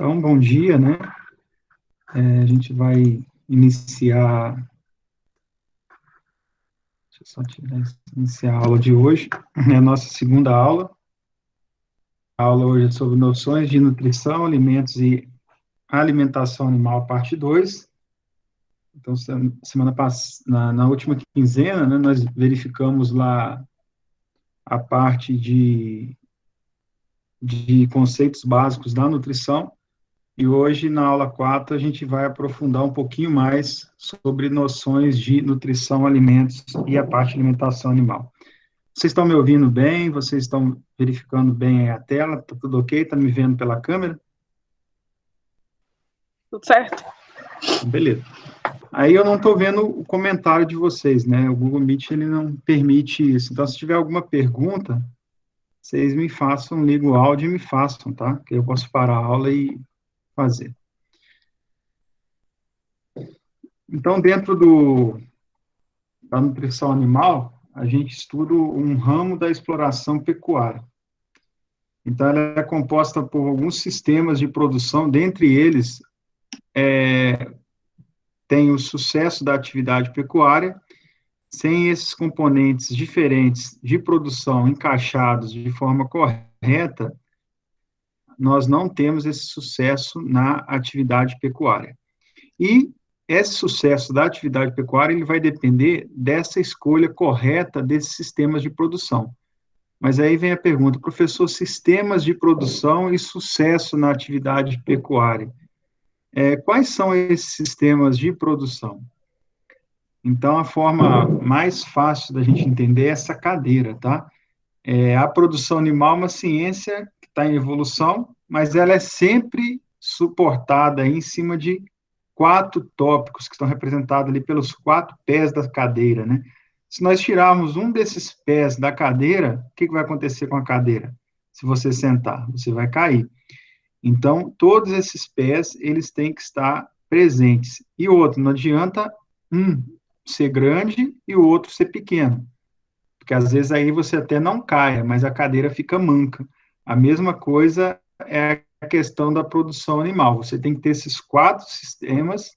Então, bom dia, né? A gente vai iniciar, deixa eu só iniciar a aula de hoje, é a nossa segunda aula. A aula hoje é sobre noções de nutrição, alimentos e alimentação animal, parte 2. Então, semana passada, na última quinzena, né, nós verificamos lá a parte de conceitos básicos da nutrição. E hoje, na aula 4, a gente vai aprofundar um pouquinho mais sobre noções de nutrição, alimentos e a parte de alimentação animal. Vocês estão me ouvindo bem? Vocês estão verificando bem a tela? Está tudo ok? Está me vendo pela câmera? Tudo certo? Beleza. Aí eu não estou vendo o comentário de vocês, né? O Google Meet, ele não permite isso. Então, se tiver alguma pergunta, vocês me façam, ligam o áudio e me façam, tá? Que eu posso parar a aula e fazer. Então, dentro da nutrição animal, a gente estuda um ramo da exploração pecuária. Então, ela é composta por alguns sistemas de produção, dentre eles, tem o sucesso da atividade pecuária. Sem esses componentes diferentes de produção encaixados de forma correta, nós não temos esse sucesso na atividade pecuária. E esse sucesso da atividade pecuária, ele vai depender dessa escolha correta desses sistemas de produção. Mas aí vem a pergunta, professor, sistemas de produção e sucesso na atividade pecuária. Quais são esses sistemas de produção? Então, a forma mais fácil da gente entender é essa cadeira, tá? A produção animal é uma ciência que está em evolução, mas ela é sempre suportada em cima de 4 tópicos que estão representados ali pelos 4 pés da cadeira, né? Se nós tirarmos um desses pés da cadeira, o que vai acontecer com a cadeira? Se você sentar, você vai cair. Então, todos esses pés, eles têm que estar presentes. E outro, não adianta um ser grande e o outro ser pequeno, porque às vezes aí você até não caia, mas a cadeira fica manca. A mesma coisa é a questão da produção animal. Você tem que ter esses 4 sistemas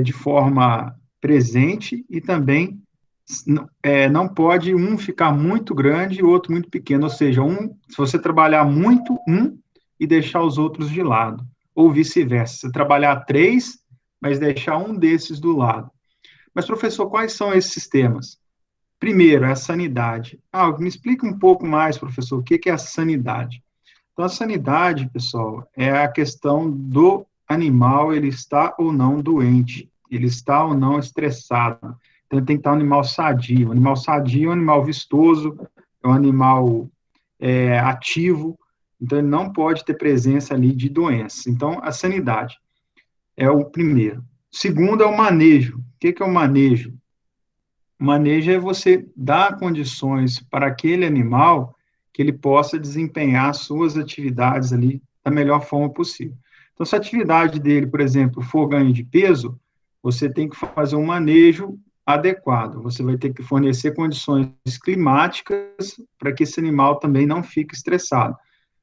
de forma presente e também não pode um ficar muito grande e o outro muito pequeno, ou seja, se você trabalhar muito e deixar os outros de lado, ou vice-versa, você trabalhar 3, mas deixar um desses do lado. Mas, professor, quais são esses sistemas? Primeiro, é a sanidade. Me explica um pouco mais, professor, o que é a sanidade? Então, a sanidade, pessoal, é a questão do animal, ele está ou não doente, ele está ou não estressado. Então, ele tem que estar um animal sadio. Um animal sadio é um animal vistoso, é um animal ativo, então ele não pode ter presença ali de doenças. Então, a sanidade é o primeiro. Segundo é o manejo. O que é o manejo? O manejo é você dar condições para aquele animal que ele possa desempenhar suas atividades ali da melhor forma possível. Então, se a atividade dele, por exemplo, for ganho de peso, você tem que fazer um manejo adequado. Você vai ter que fornecer condições climáticas para que esse animal também não fique estressado.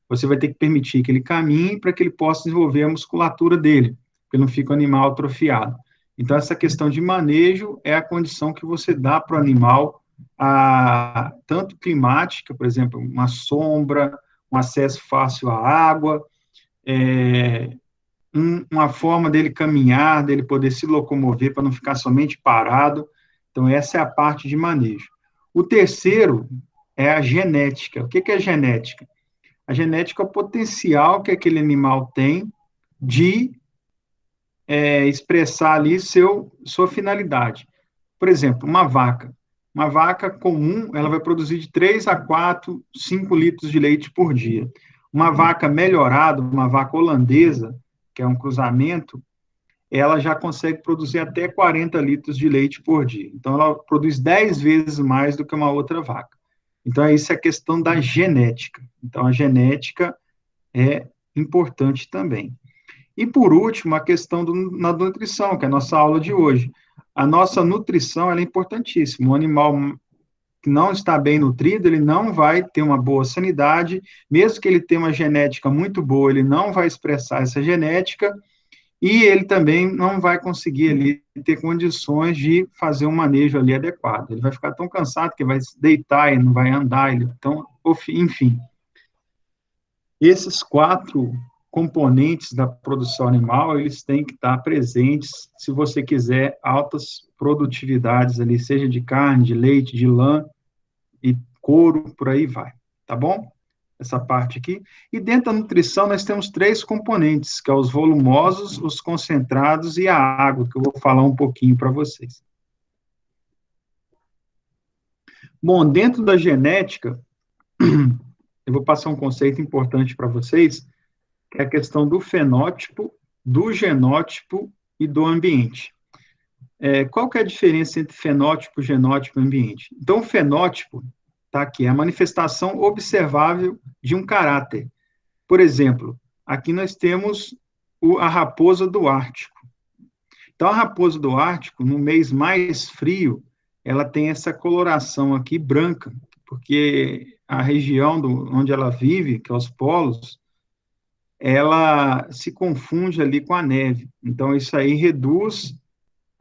Você vai ter que permitir que ele caminhe para que ele possa desenvolver a musculatura dele, para ele não fique um animal atrofiado. Então, essa questão de manejo é a condição que você dá para o animal, tanto climática, por exemplo, uma sombra, um acesso fácil à água, uma forma dele caminhar, dele poder se locomover para não ficar somente parado. Então, essa é a parte de manejo. O terceiro é a genética. O que é a genética? A genética é o potencial que aquele animal tem de expressar ali sua finalidade. Por exemplo, uma vaca comum, ela vai produzir de 3 a 4, 5 litros de leite por dia. Uma vaca melhorada, uma vaca holandesa, que é um cruzamento, ela já consegue produzir até 40 litros de leite por dia. Então, ela produz 10 vezes mais do que uma outra vaca. Então, isso é a questão da genética. Então, a genética é importante também. E, por último, a questão da nutrição, que é a nossa aula de hoje. A nossa nutrição é importantíssima. O animal, que não está bem nutrido, ele não vai ter uma boa sanidade, mesmo que ele tenha uma genética muito boa, ele não vai expressar essa genética, e ele também não vai conseguir ali ter condições de fazer um manejo ali adequado. Ele vai ficar tão cansado que vai se deitar e não vai andar, então, enfim. Esses 4 componentes da produção animal, eles têm que estar presentes se você quiser altas produtividades ali, seja de carne, de leite, de lã e couro, por aí vai, tá bom? Essa parte aqui. E dentro da nutrição, nós temos 3 componentes, que são os volumosos, os concentrados e a água, que eu vou falar um pouquinho para vocês. Bom, dentro da genética, eu vou passar um conceito importante para vocês, que é a questão do fenótipo, do genótipo e do ambiente. Qual que é a diferença entre fenótipo, genótipo e ambiente? Então, o fenótipo, tá aqui, é a manifestação observável de um caráter. Por exemplo, aqui nós temos a raposa do Ártico. Então, a raposa do Ártico, no mês mais frio, ela tem essa coloração aqui branca, porque a região onde ela vive, que é os polos, ela se confunde ali com a neve. Então, isso aí reduz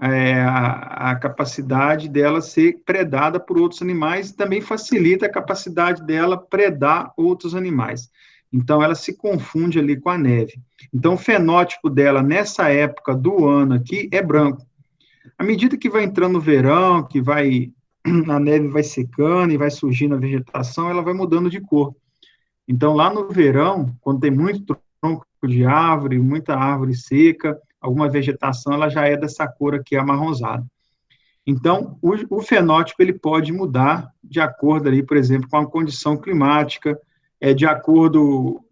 a capacidade dela ser predada por outros animais e também facilita a capacidade dela predar outros animais. Então, ela se confunde ali com a neve. Então, o fenótipo dela, nessa época do ano aqui, é branco. À medida que vai entrando o verão, a neve vai secando e vai surgindo a vegetação, ela vai mudando de cor. Então, lá no verão, quando tem muito tronco de árvore, muita árvore seca, alguma vegetação, ela já é dessa cor aqui amarronzada. Então, o fenótipo ele pode mudar de acordo ali, por exemplo, com a condição climática, de acordo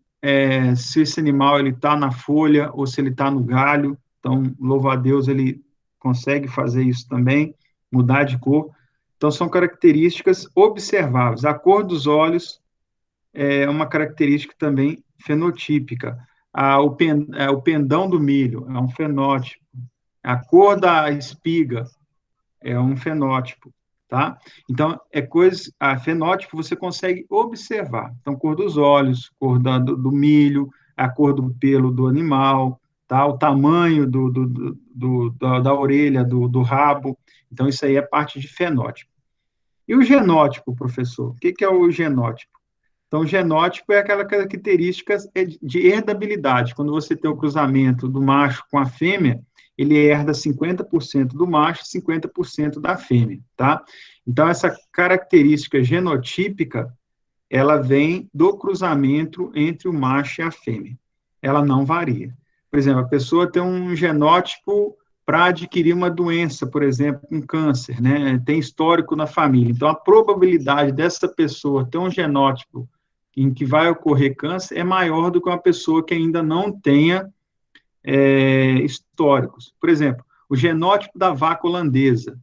se esse animal ele está na folha ou se ele está no galho. Então, louvo a Deus, ele consegue fazer isso também, mudar de cor. Então, são características observáveis. A cor dos olhos é uma característica também fenotípica. O pendão do milho é um fenótipo. A cor da espiga é um fenótipo, tá? Então, fenótipo você consegue observar. Então, cor dos olhos, cor do milho, a cor do pelo do animal, tá? O tamanho da orelha, do rabo. Então, isso aí é parte de fenótipo. E o genótipo, professor? O que é o genótipo? Então, o genótipo é aquela característica de herdabilidade. Quando você tem o cruzamento do macho com a fêmea, ele herda 50% do macho e 50% da fêmea, tá? Então, essa característica genotípica, ela vem do cruzamento entre o macho e a fêmea. Ela não varia. Por exemplo, a pessoa tem um genótipo para adquirir uma doença, por exemplo, um câncer, né? Tem histórico na família. Então, a probabilidade dessa pessoa ter um genótipo em que vai ocorrer câncer é maior do que uma pessoa que ainda não tenha históricos. Por exemplo, o genótipo da vaca holandesa,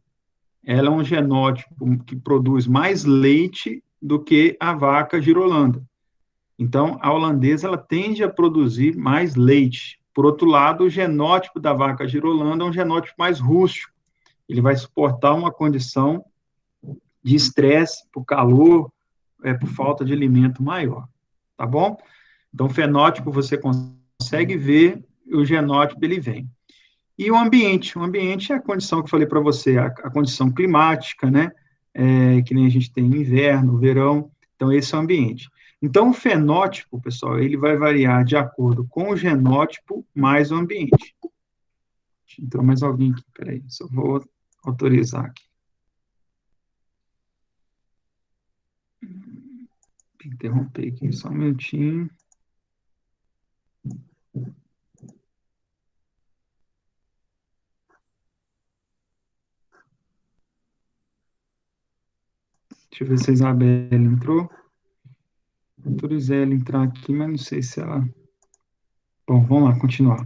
ela é um genótipo que produz mais leite do que a vaca girolanda. Então, a holandesa, ela tende a produzir mais leite. Por outro lado, o genótipo da vaca girolanda é um genótipo mais rústico. Ele vai suportar uma condição de estresse por calor, por falta de alimento maior, tá bom? Então, o fenótipo você consegue ver, o genótipo ele vem. E o ambiente é a condição que eu falei para você, a condição climática, né? Que nem a gente tem inverno, verão, então esse é o ambiente. Então, o fenótipo, pessoal, ele vai variar de acordo com o genótipo mais o ambiente. Entrou mais alguém aqui, peraí, só vou autorizar aqui. Tem que interromper aqui só um minutinho. Deixa eu ver se a Isabela entrou. Autorizei ela entrar aqui, mas não sei se ela... Bom, vamos lá, continuar.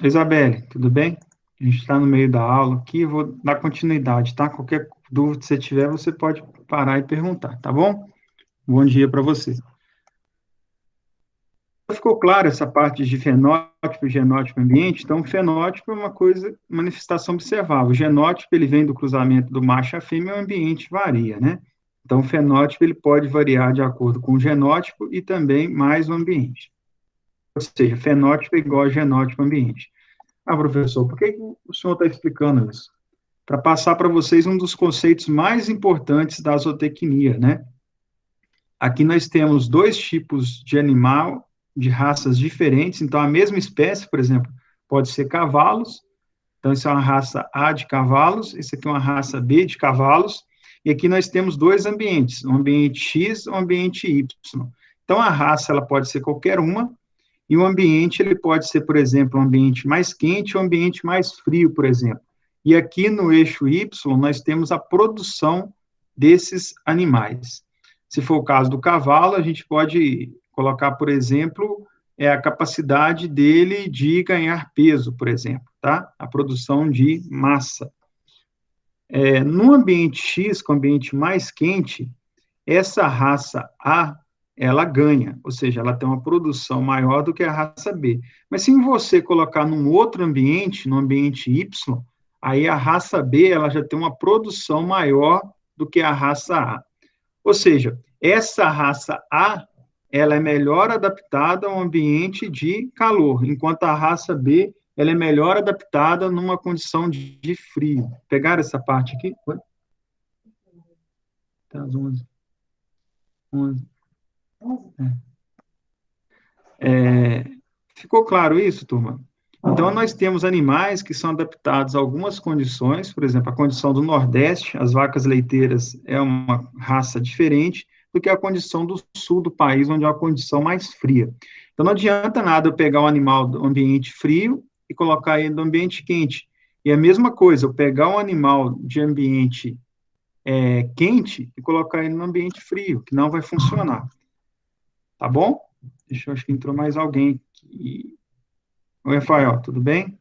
Isabelle, tudo bem? A gente está no meio da aula aqui, eu vou dar continuidade, tá? Qualquer dúvida que você tiver, você pode parar e perguntar, tá bom? Bom dia para você. ficou claro essa parte de fenótipo, genótipo, ambiente? Então, fenótipo é uma coisa, manifestação observável. O genótipo, ele vem do cruzamento do macho e a fêmea, o ambiente varia, né? Então, o fenótipo, ele pode variar de acordo com o genótipo e também mais o ambiente. Ou seja, fenótipo é igual a genótipo ambiente. Ah, professor, por que o senhor está explicando isso? Para passar para vocês um dos conceitos mais importantes da zootecnia, né? Aqui nós temos dois tipos de animal, de raças diferentes. Então, a mesma espécie, por exemplo, pode ser cavalos. Então, isso é uma raça A de cavalos, isso aqui é uma raça B de cavalos. E aqui nós temos dois ambientes, um ambiente X e um ambiente Y. Então, a raça, ela pode ser qualquer uma, e o ambiente, ele pode ser, por exemplo, um ambiente mais quente ou um ambiente mais frio, por exemplo. E aqui no eixo Y, nós temos a produção desses animais. Se for o caso do cavalo, a gente pode colocar, por exemplo, a capacidade dele de ganhar peso, por exemplo, tá? A produção de massa. No ambiente X, com o ambiente mais quente, essa raça A, ela ganha, ou seja, ela tem uma produção maior do que a raça B. Mas se você colocar num outro ambiente, no ambiente Y, aí a raça B, ela já tem uma produção maior do que a raça A. Ou seja, essa raça A, ela é melhor adaptada a um ambiente de calor, enquanto a raça B, ela é melhor adaptada numa condição de frio. Pegaram essa parte aqui? Oi? Tá, às 11. 11. Ficou claro isso, turma? Então, nós temos animais que são adaptados a algumas condições, por exemplo, a condição do Nordeste, as vacas leiteiras é uma raça diferente do que a condição do sul do país, onde é uma condição mais fria. Então, não adianta nada eu pegar um animal do ambiente frio e colocar ele no ambiente quente. E a mesma coisa, eu pegar um animal de ambiente quente e colocar ele no ambiente frio, que não vai funcionar. Tá bom? Deixa eu, acho que entrou mais alguém aqui. Oi, Rafael, tudo bem?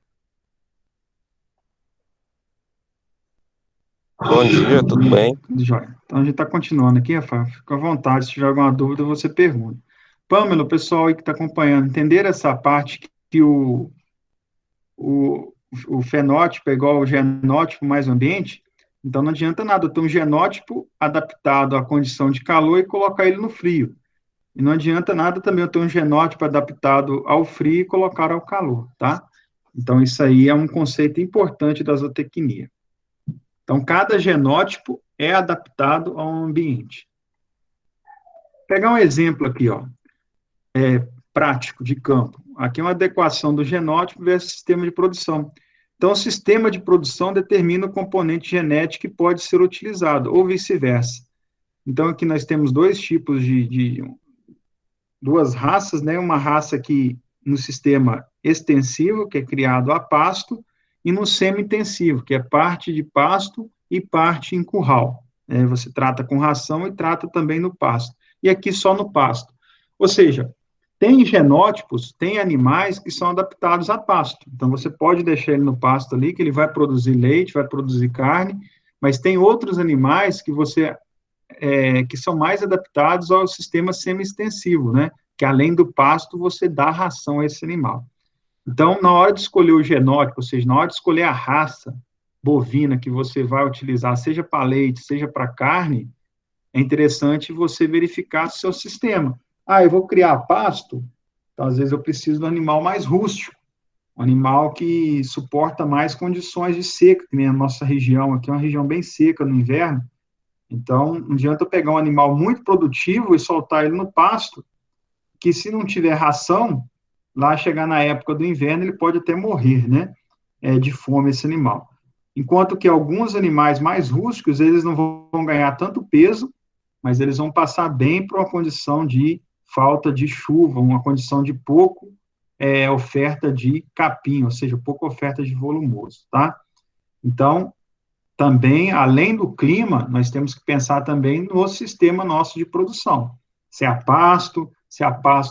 Bom dia, tudo bem? Tudo jóia. Então, a gente está continuando aqui, Rafael. Fica à vontade, se tiver alguma dúvida, você pergunta. Pamela, o pessoal aí que está acompanhando, entender essa parte que o, o fenótipo é igual ao genótipo mais o ambiente? Então, não adianta nada eu ter um genótipo adaptado à condição de calor e colocar ele no frio. E não adianta nada também eu ter um genótipo adaptado ao frio e colocar ao calor, tá? Então, isso aí é um conceito importante da zootecnia. Então, cada genótipo é adaptado ao ambiente. Vou pegar um exemplo aqui, ó, prático, de campo. Aqui é uma adequação do genótipo versus sistema de produção. Então, o sistema de produção determina o componente genético que pode ser utilizado, ou vice-versa. Então, aqui nós temos dois tipos duas raças, né? Uma raça que no sistema extensivo, que é criado a pasto, e no semi-intensivo, que é parte de pasto e parte em curral. Você trata com ração e trata também no pasto. E aqui só no pasto. Ou seja, tem genótipos, tem animais que são adaptados a pasto. Então, você pode deixar ele no pasto ali, que ele vai produzir leite, vai produzir carne, mas tem outros animais que são mais adaptados ao sistema semi-extensivo, né? Que além do pasto, você dá ração a esse animal. Então, na hora de escolher o genótipo, ou seja, na hora de escolher a raça bovina que você vai utilizar, seja para leite, seja para carne, é interessante você verificar seu sistema. Ah, eu vou criar pasto, então, às vezes eu preciso de um animal mais rústico, um animal que suporta mais condições de seca, que nem a nossa região aqui é uma região bem seca no inverno. Então, não adianta eu pegar um animal muito produtivo e soltar ele no pasto, que se não tiver ração, lá chegar na época do inverno, ele pode até morrer, né? De fome esse animal. Enquanto que alguns animais mais rústicos, eles não vão ganhar tanto peso, mas eles vão passar bem para uma condição de falta de chuva, uma condição de pouco oferta de capim, ou seja, pouca oferta de volumoso, tá? Então, também, além do clima, nós temos que pensar também no sistema nosso de produção. Se é pasto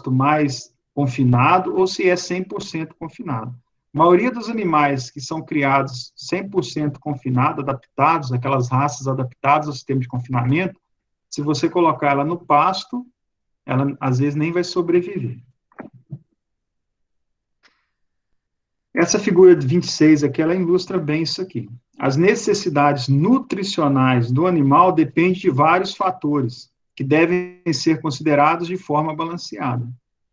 mais confinado ou se é 100% confinado. A maioria dos animais que são criados 100% confinado, adaptados, aquelas raças adaptadas ao sistema de confinamento, se você colocar ela no pasto, ela às vezes nem vai sobreviver. Essa figura de 26 aqui, ela ilustra bem isso aqui. As necessidades nutricionais do animal dependem de vários fatores, que devem ser considerados de forma balanceada.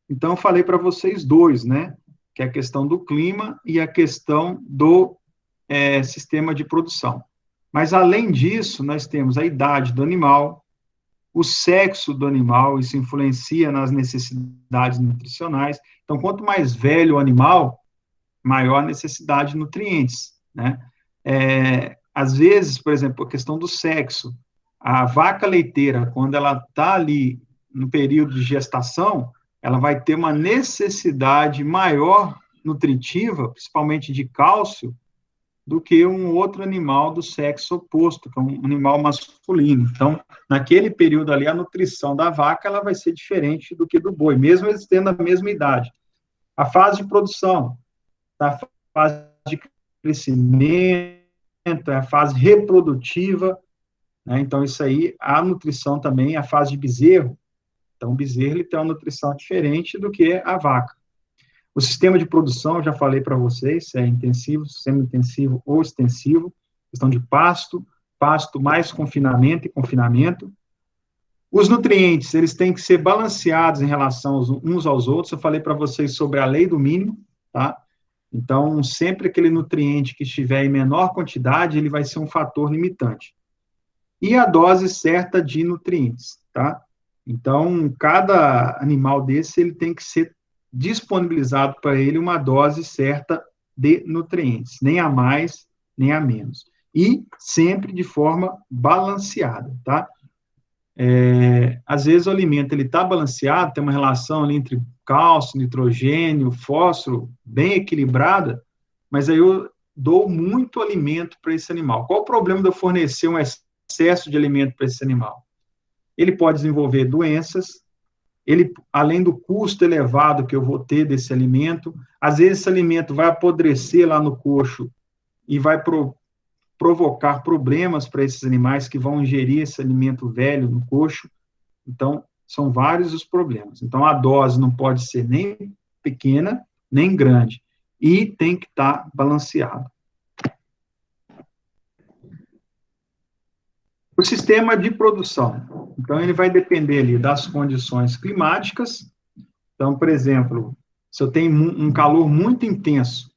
Então, eu falei para vocês dois, né? Que é a questão do clima e a questão do sistema de produção. Mas, além disso, nós temos a idade do animal, o sexo do animal, isso influencia nas necessidades nutricionais. Então, quanto mais velho o animal, maior a necessidade de nutrientes, né? Às vezes, por exemplo, a questão do sexo, a vaca leiteira, quando ela está ali no período de gestação, ela vai ter uma necessidade maior nutritiva, principalmente de cálcio, do que um outro animal do sexo oposto, que é um animal masculino. Então, naquele período ali, a nutrição da vaca ela vai ser diferente do que do boi, mesmo eles tendo a mesma idade. A fase de produção, a fase de crescimento, a fase reprodutiva, né? Então, isso aí, a nutrição também, a fase de bezerro. Então, o bezerro ele tem uma nutrição diferente do que a vaca. O sistema de produção, eu já falei para vocês, se é intensivo, semi-intensivo ou extensivo, questão de pasto, pasto mais confinamento e confinamento. Os nutrientes, eles têm que ser balanceados em relação uns aos outros. Eu falei para vocês sobre a lei do mínimo, tá? Então, sempre aquele nutriente que estiver em menor quantidade, ele vai ser um fator limitante. E a dose certa de nutrientes, tá? Então, cada animal desse, ele tem que ser disponibilizado para ele uma dose certa de nutrientes, nem a mais, nem a menos. E sempre de forma balanceada, tá? Às vezes o alimento ele está balanceado, tem uma relação ali entre cálcio, nitrogênio, fósforo, bem equilibrada, mas aí eu dou muito alimento para esse animal. Qual o problema de eu fornecer um excesso de alimento para esse animal? Ele pode desenvolver doenças, ele, além do custo elevado que eu vou ter desse alimento, às vezes esse alimento vai apodrecer lá no coxo e vai provocar problemas para esses animais que vão ingerir esse alimento velho no coxo. Então, são vários os problemas. Então, a dose não pode ser nem pequena, nem grande. E tem que estar balanceado. O sistema de produção. Então, ele vai depender ali das condições climáticas. Então, por exemplo, se eu tenho um calor muito intenso,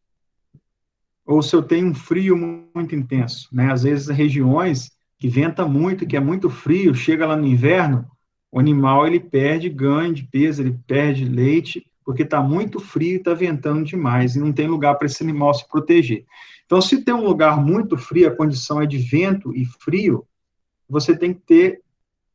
ou se eu tenho um frio muito intenso, né? Às vezes, regiões que venta muito, que é muito frio, chega lá no inverno, o animal ele perde ganho de peso, ele perde leite, porque está muito frio e está ventando demais, e não tem lugar para esse animal se proteger. Então, se tem um lugar muito frio, a condição é de vento e frio, você tem que ter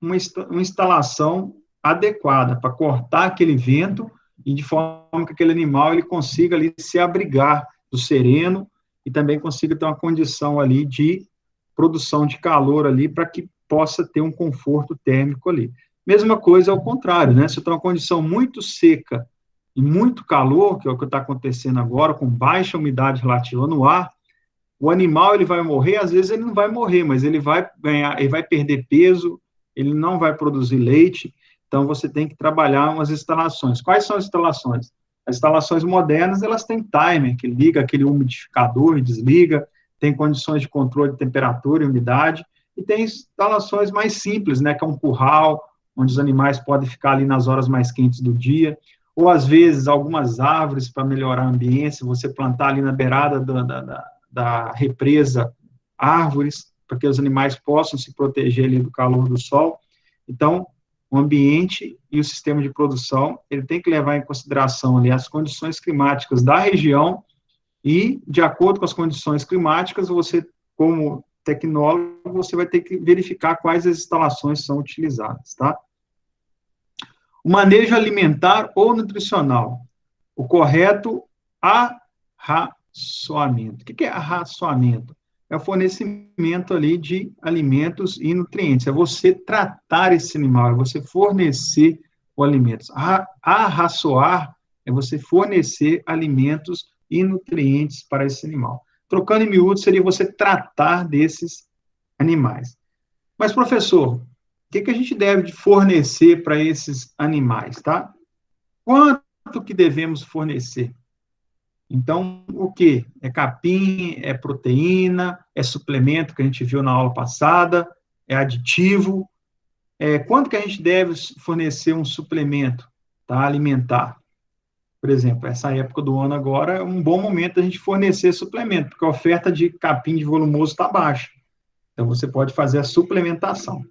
uma instalação adequada para cortar aquele vento e de forma que aquele animal ele consiga ali se abrigar do sereno e também consiga ter uma condição ali de produção de calor ali para que possa ter um conforto térmico ali. Mesma coisa ao contrário, né? Se eu tenho uma condição muito seca e muito calor, que é o que está acontecendo agora, com baixa umidade relativa no ar, o animal ele vai morrer, às vezes ele não vai morrer, mas ele vai ganhar, ele vai perder peso, ele não vai produzir leite, então você tem que trabalhar umas instalações. Quais são as instalações? As instalações modernas, elas têm timer, que liga aquele umidificador e desliga, tem condições de controle de temperatura e umidade, e tem instalações mais simples, né, que é um curral, onde os animais podem ficar ali nas horas mais quentes do dia, ou às vezes algumas árvores para melhorar a ambiência, você plantar ali na beirada da represa árvores, para que os animais possam se proteger ali do calor do sol. Então, o ambiente e o sistema de produção, ele tem que levar em consideração ali as condições climáticas da região e, de acordo com as condições climáticas, você, como tecnólogo, você vai ter que verificar quais as instalações são utilizadas, tá? O manejo alimentar ou nutricional. O correto arraçoamento. O que é arraçoamento? É o fornecimento ali de alimentos e nutrientes. É você tratar esse animal, é você fornecer o alimento. Arraçoar é você fornecer alimentos e nutrientes para esse animal. Trocando em miúdos, seria você tratar desses animais. Mas, professor, o que a gente deve fornecer para esses animais, tá? Quanto que devemos fornecer? Então, o que? É capim, é proteína, é suplemento, que a gente viu na aula passada, é aditivo. Quanto que a gente deve fornecer um suplemento, tá, alimentar? Por exemplo, essa época do ano agora é um bom momento a gente fornecer suplemento, porque a oferta de capim de volumoso está baixa. Então, você pode fazer a suplementação.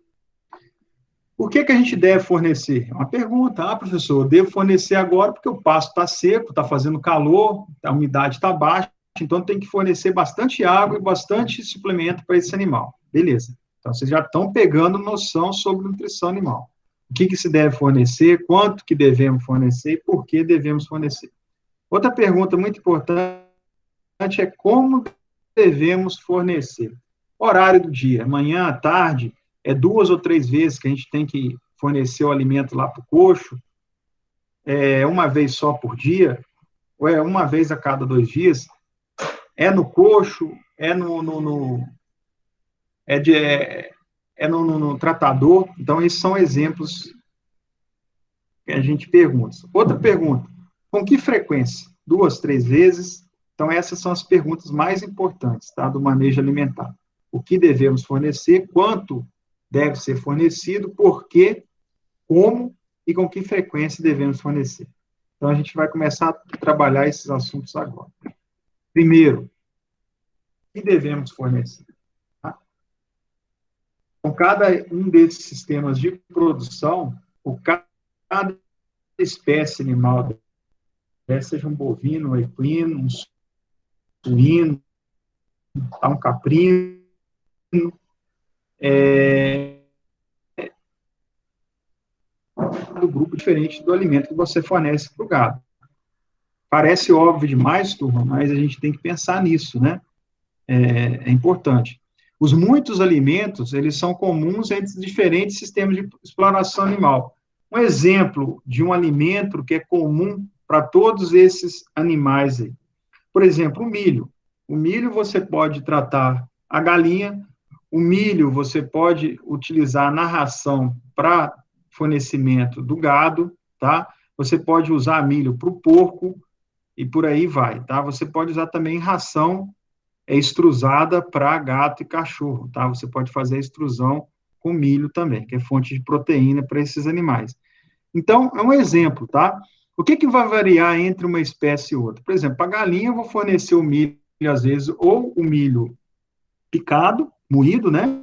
O que a gente deve fornecer? É uma pergunta. Professor, eu devo fornecer agora porque o pasto está seco, está fazendo calor, a umidade está baixa, então tem que fornecer bastante água e bastante suplemento para esse animal. Beleza. Então, vocês já estão pegando noção sobre nutrição animal. O que se deve fornecer, quanto que devemos fornecer e por que devemos fornecer. Outra pergunta muito importante é como devemos fornecer. Horário do dia, manhã, tarde, 2 ou 3 vezes que a gente tem que fornecer o alimento lá para o coxo, uma vez só por dia, ou é uma vez a cada 2 dias, é no coxo, é no tratador. Então, esses são exemplos que a gente pergunta. Outra pergunta, com que frequência? 2, 3 vezes? Então, essas são as perguntas mais importantes, tá, do manejo alimentar. O que devemos fornecer, quanto deve ser fornecido, por quê, como e com que frequência devemos fornecer. Então, a gente vai começar a trabalhar esses assuntos agora. Primeiro, o que devemos fornecer? Tá? Com cada um desses sistemas de produção, cada espécie animal, seja um bovino, um equino, um suíno, um caprino, do grupo diferente do alimento que você fornece para o gado. Parece óbvio demais, turma, mas a gente tem que pensar nisso, né? É importante. Os muitos alimentos, eles são comuns entre diferentes sistemas de exploração animal. Um exemplo de um alimento que é comum para todos esses animais aí. Por exemplo, o milho. O milho você pode tratar a galinha, o milho você pode utilizar na ração para fornecimento do gado, tá? Você pode usar milho para o porco e por aí vai, tá? Você pode usar também ração extrusada para gato e cachorro, tá? Você pode fazer a extrusão com milho também, que é fonte de proteína para esses animais. Então, é um exemplo, tá? O que vai variar entre uma espécie e outra? Por exemplo, a galinha eu vou fornecer o milho, às vezes, ou o milho picado, moído, né?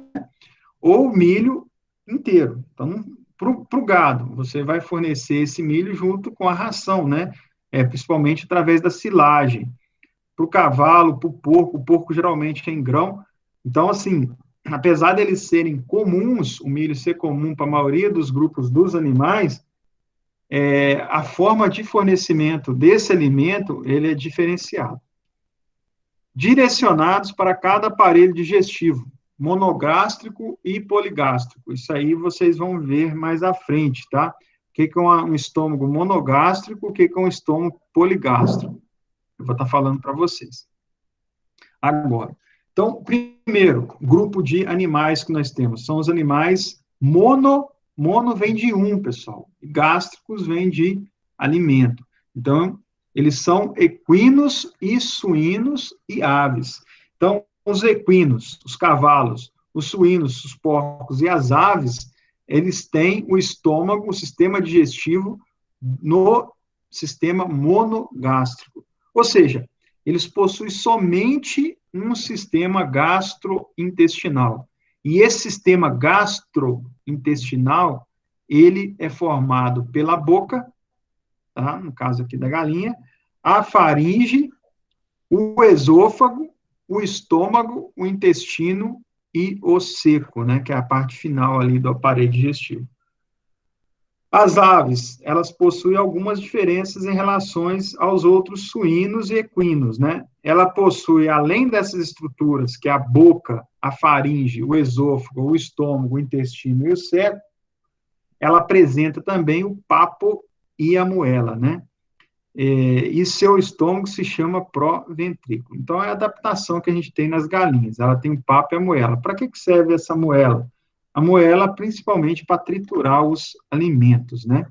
Ou o milho inteiro. Então, para o gado, você vai fornecer esse milho junto com a ração, né? Principalmente através da silagem. Para o cavalo, para o porco geralmente é em grão. Então, assim, apesar deles serem comuns, o milho ser comum para a maioria dos grupos dos animais, a forma de fornecimento desse alimento, ele é diferenciado. Direcionados para cada aparelho digestivo, monogástrico e poligástrico. Isso aí vocês vão ver mais à frente, tá? O que é um estômago monogástrico, o que é um estômago poligástrico. Eu vou estar falando para vocês. Agora, então, primeiro, grupo de animais que nós temos, são os animais mono vem de um, pessoal, e gástricos vem de alimento. Então, eles são equinos e suínos e aves. Então, os equinos, os cavalos, os suínos, os porcos e as aves, eles têm o estômago, o sistema digestivo no sistema monogástrico. Ou seja, eles possuem somente um sistema gastrointestinal. E esse sistema gastrointestinal, ele é formado pela boca, tá? No caso aqui da galinha, a faringe, o esôfago, o estômago, o intestino e o seco, né? Que é a parte final ali do aparelho digestivo. As aves, elas possuem algumas diferenças em relação aos outros suínos e equinos, né? Ela possui, além dessas estruturas, que é a boca, a faringe, o esôfago, o estômago, o intestino e o seco, ela apresenta também o papo e a moela, né? E seu estômago se chama proventrículo. Então, é a adaptação que a gente tem nas galinhas. Ela tem o papo e a moela. Para que serve essa moela? A moela, principalmente, para triturar os alimentos, né?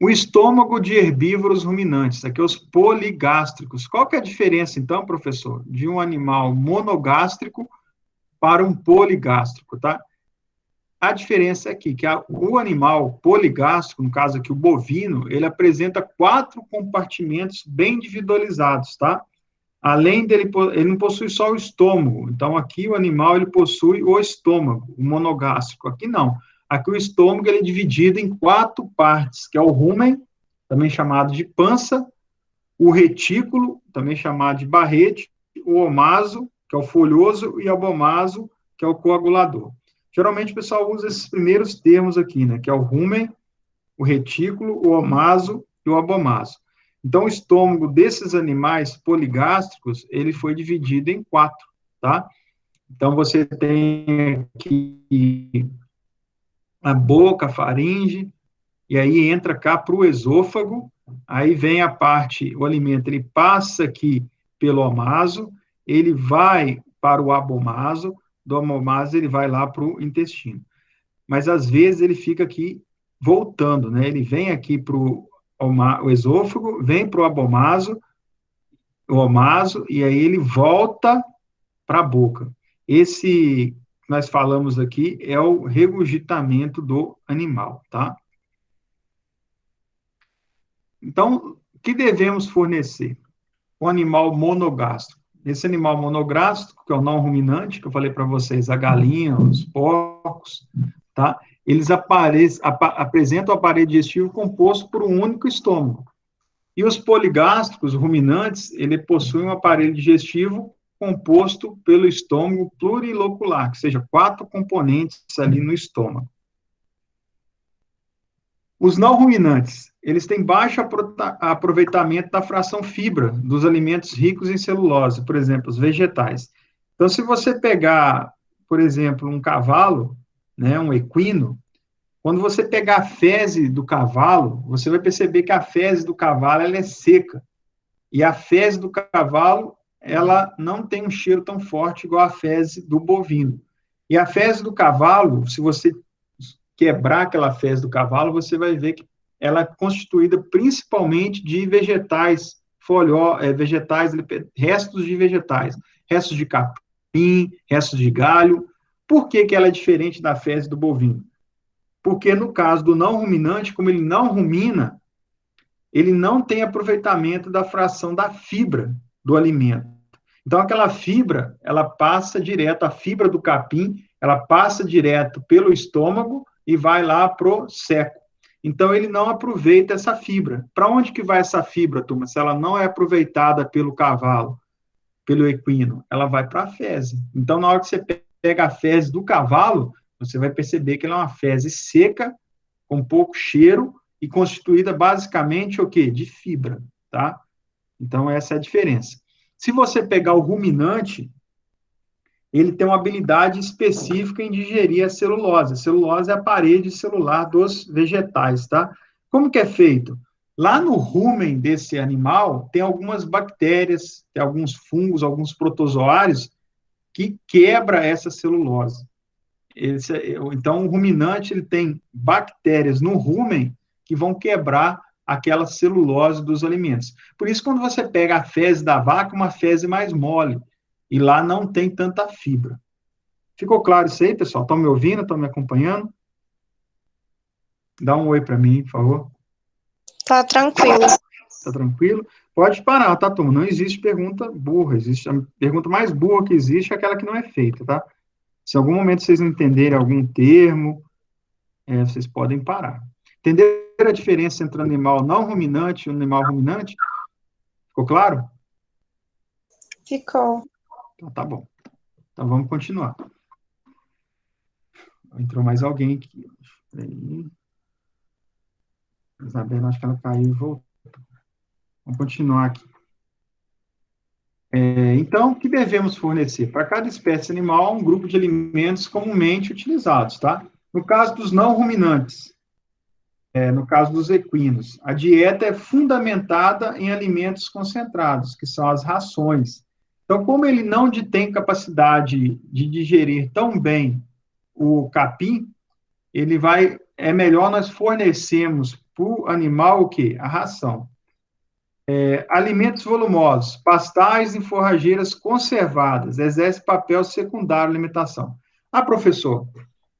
O estômago de herbívoros ruminantes, aqui os poligástricos. Qual que é a diferença, então, professor, de um animal monogástrico para um poligástrico, tá? A diferença é aqui, que o animal poligástrico, no caso aqui o bovino, ele apresenta 4 compartimentos bem individualizados, tá? Além dele, ele não possui só o estômago. Então, aqui o animal, ele possui o estômago, o monogástrico. Aqui não. Aqui o estômago, ele é dividido em 4 partes, que é o rumen, também chamado de pança, o retículo, também chamado de barrete, o omaso, que é o folhoso, e o abomaso, que é o coagulador. Geralmente o pessoal usa esses primeiros termos aqui, né, que é o rumen, o retículo, o omaso e o abomaso. Então, o estômago desses animais poligástricos, ele foi dividido em 4, tá? Então, você tem aqui a boca, a faringe, e aí entra cá para o esôfago, aí vem a parte, o alimento, ele passa aqui pelo omaso, ele vai para o abomaso, do abomaso ele vai lá para o intestino. Mas, às vezes, ele fica aqui voltando, né? Ele vem aqui para o esôfago, vem para o abomaso, o omaso, e aí ele volta para a boca. Esse que nós falamos aqui é o regurgitamento do animal, tá? Então, o que devemos fornecer? O animal monogástrico. Esse animal monogástrico, que é o não ruminante, que eu falei para vocês, a galinha, os porcos, tá? Eles apresentam o aparelho digestivo composto por um único estômago. E os poligástricos, ruminantes, ele possui um aparelho digestivo composto pelo estômago plurilocular, que seja 4 componentes ali no estômago. Os não ruminantes, eles têm baixo aproveitamento da fração fibra dos alimentos ricos em celulose, por exemplo, os vegetais. Então, se você pegar, por exemplo, um cavalo, né, um equino, quando você pegar a fezes do cavalo, você vai perceber que a fezes do cavalo ela é seca. E a fezes do cavalo, ela não tem um cheiro tão forte igual a fezes do bovino. E a fezes do cavalo, se você quebrar aquela fezes do cavalo, você vai ver que ela é constituída principalmente de vegetais, vegetais, restos de vegetais, restos de capim, restos de galho. Por que que ela é diferente da fezes do bovino? Porque no caso do não ruminante, como ele não rumina, ele não tem aproveitamento da fração da fibra do alimento. Então, aquela fibra, ela passa direto, a fibra do capim, ela passa direto pelo estômago e vai lá pro seco. Então, ele não aproveita essa fibra. Para onde que vai essa fibra, turma? Se ela não é aproveitada pelo cavalo, pelo equino, ela vai para a fezes. Então, na hora que você pega a fezes do cavalo, você vai perceber que ela é uma fezes seca, com pouco cheiro, e constituída basicamente o quê? De fibra, tá? Então, essa é a diferença. Se você pegar o ruminante, ele tem uma habilidade específica em digerir a celulose. A celulose é a parede celular dos vegetais, tá? Como que é feito? Lá no rumen desse animal, tem algumas bactérias, tem alguns fungos, alguns protozoários que quebra essa celulose. Então, o ruminante, ele tem bactérias no rumen que vão quebrar aquela celulose dos alimentos. Por isso, quando você pega a fezes da vaca, uma fezes mais mole, e lá não tem tanta fibra. Ficou claro isso aí, pessoal? Estão me ouvindo? Estão me acompanhando? Dá um oi para mim, por favor. Tá tranquilo. Tá tranquilo? Pode parar, tá, turma? Não existe pergunta burra. Existe a pergunta mais burra que existe é aquela que não é feita, tá? Se em algum momento vocês não entenderem algum termo, vocês podem parar. Entenderam a diferença entre o animal não ruminante e o animal ruminante? Ficou claro? Ficou. Então, tá bom. Então, vamos continuar. Entrou mais alguém aqui. Aí. Isabela, acho que ela caiu e voltou. Vamos continuar aqui. Então, o que devemos fornecer? Para cada espécie animal, um grupo de alimentos comumente utilizados, tá? No caso dos não ruminantes, no caso dos equinos, a dieta é fundamentada em alimentos concentrados, que são as rações. Então, como ele não tem capacidade de digerir tão bem o capim, é melhor nós fornecermos para o animal o quê? A ração. Alimentos volumosos, pastagens e forrageiras conservadas, exerce papel secundário na alimentação. Ah, professor,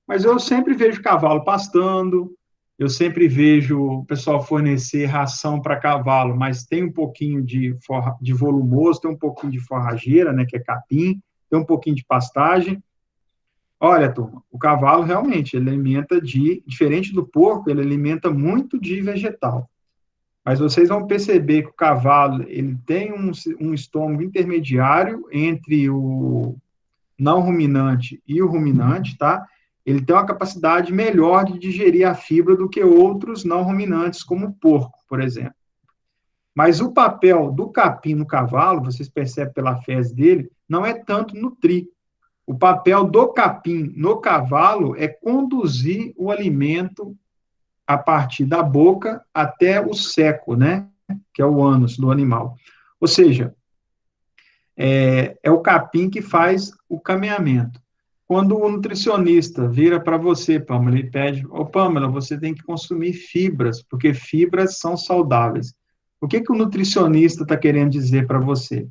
mas eu sempre vejo cavalo pastando, eu sempre vejo o pessoal fornecer ração para cavalo, mas tem um pouquinho de volumoso, tem um pouquinho de forrageira, né, que é capim, tem um pouquinho de pastagem. Olha, turma, o cavalo realmente, ele alimenta diferente do porco, ele alimenta muito de vegetal. Mas vocês vão perceber que o cavalo, ele tem um estômago intermediário entre o não ruminante e o ruminante, tá? Ele tem uma capacidade melhor de digerir a fibra do que outros não ruminantes, como o porco, por exemplo. Mas o papel do capim no cavalo, vocês percebem pela fezes dele, não é tanto nutrir. O papel do capim no cavalo é conduzir o alimento a partir da boca até o seco, né? Que é o ânus do animal. Ou seja, é o capim que faz o caminhamento. Quando o nutricionista vira para você, Pâmela, ele pede, Pâmela, você tem que consumir fibras, porque fibras são saudáveis. O que o nutricionista está querendo dizer para você?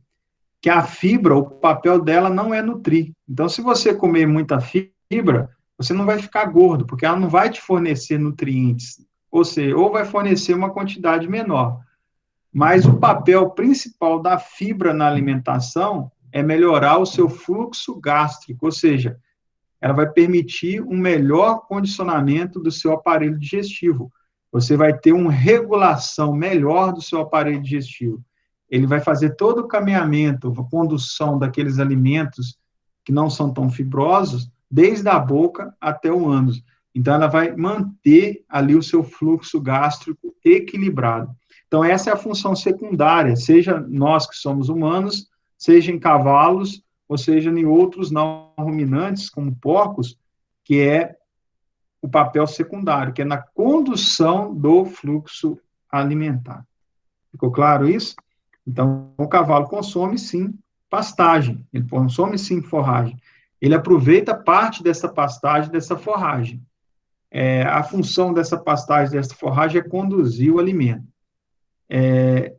Que a fibra, o papel dela não é nutrir. Então, se você comer muita fibra, você não vai ficar gordo, porque ela não vai te fornecer nutrientes, ou seja, ou vai fornecer uma quantidade menor. Mas o papel principal da fibra na alimentação é melhorar o seu fluxo gástrico, ou seja, ela vai permitir um melhor condicionamento do seu aparelho digestivo. Você vai ter uma regulação melhor do seu aparelho digestivo. Ele vai fazer todo o caminhamento, a condução daqueles alimentos que não são tão fibrosos, desde a boca até o ânus. Então, ela vai manter ali o seu fluxo gástrico equilibrado. Então, essa é a função secundária, seja nós que somos humanos, seja em cavalos, ou seja em outros não ruminantes, como porcos, que é o papel secundário, que é na condução do fluxo alimentar. Ficou claro isso? Então, o cavalo consome, sim, pastagem, ele consome, sim, forragem. Ele aproveita parte dessa pastagem, dessa forragem. A função dessa pastagem, dessa forragem, é conduzir o alimento.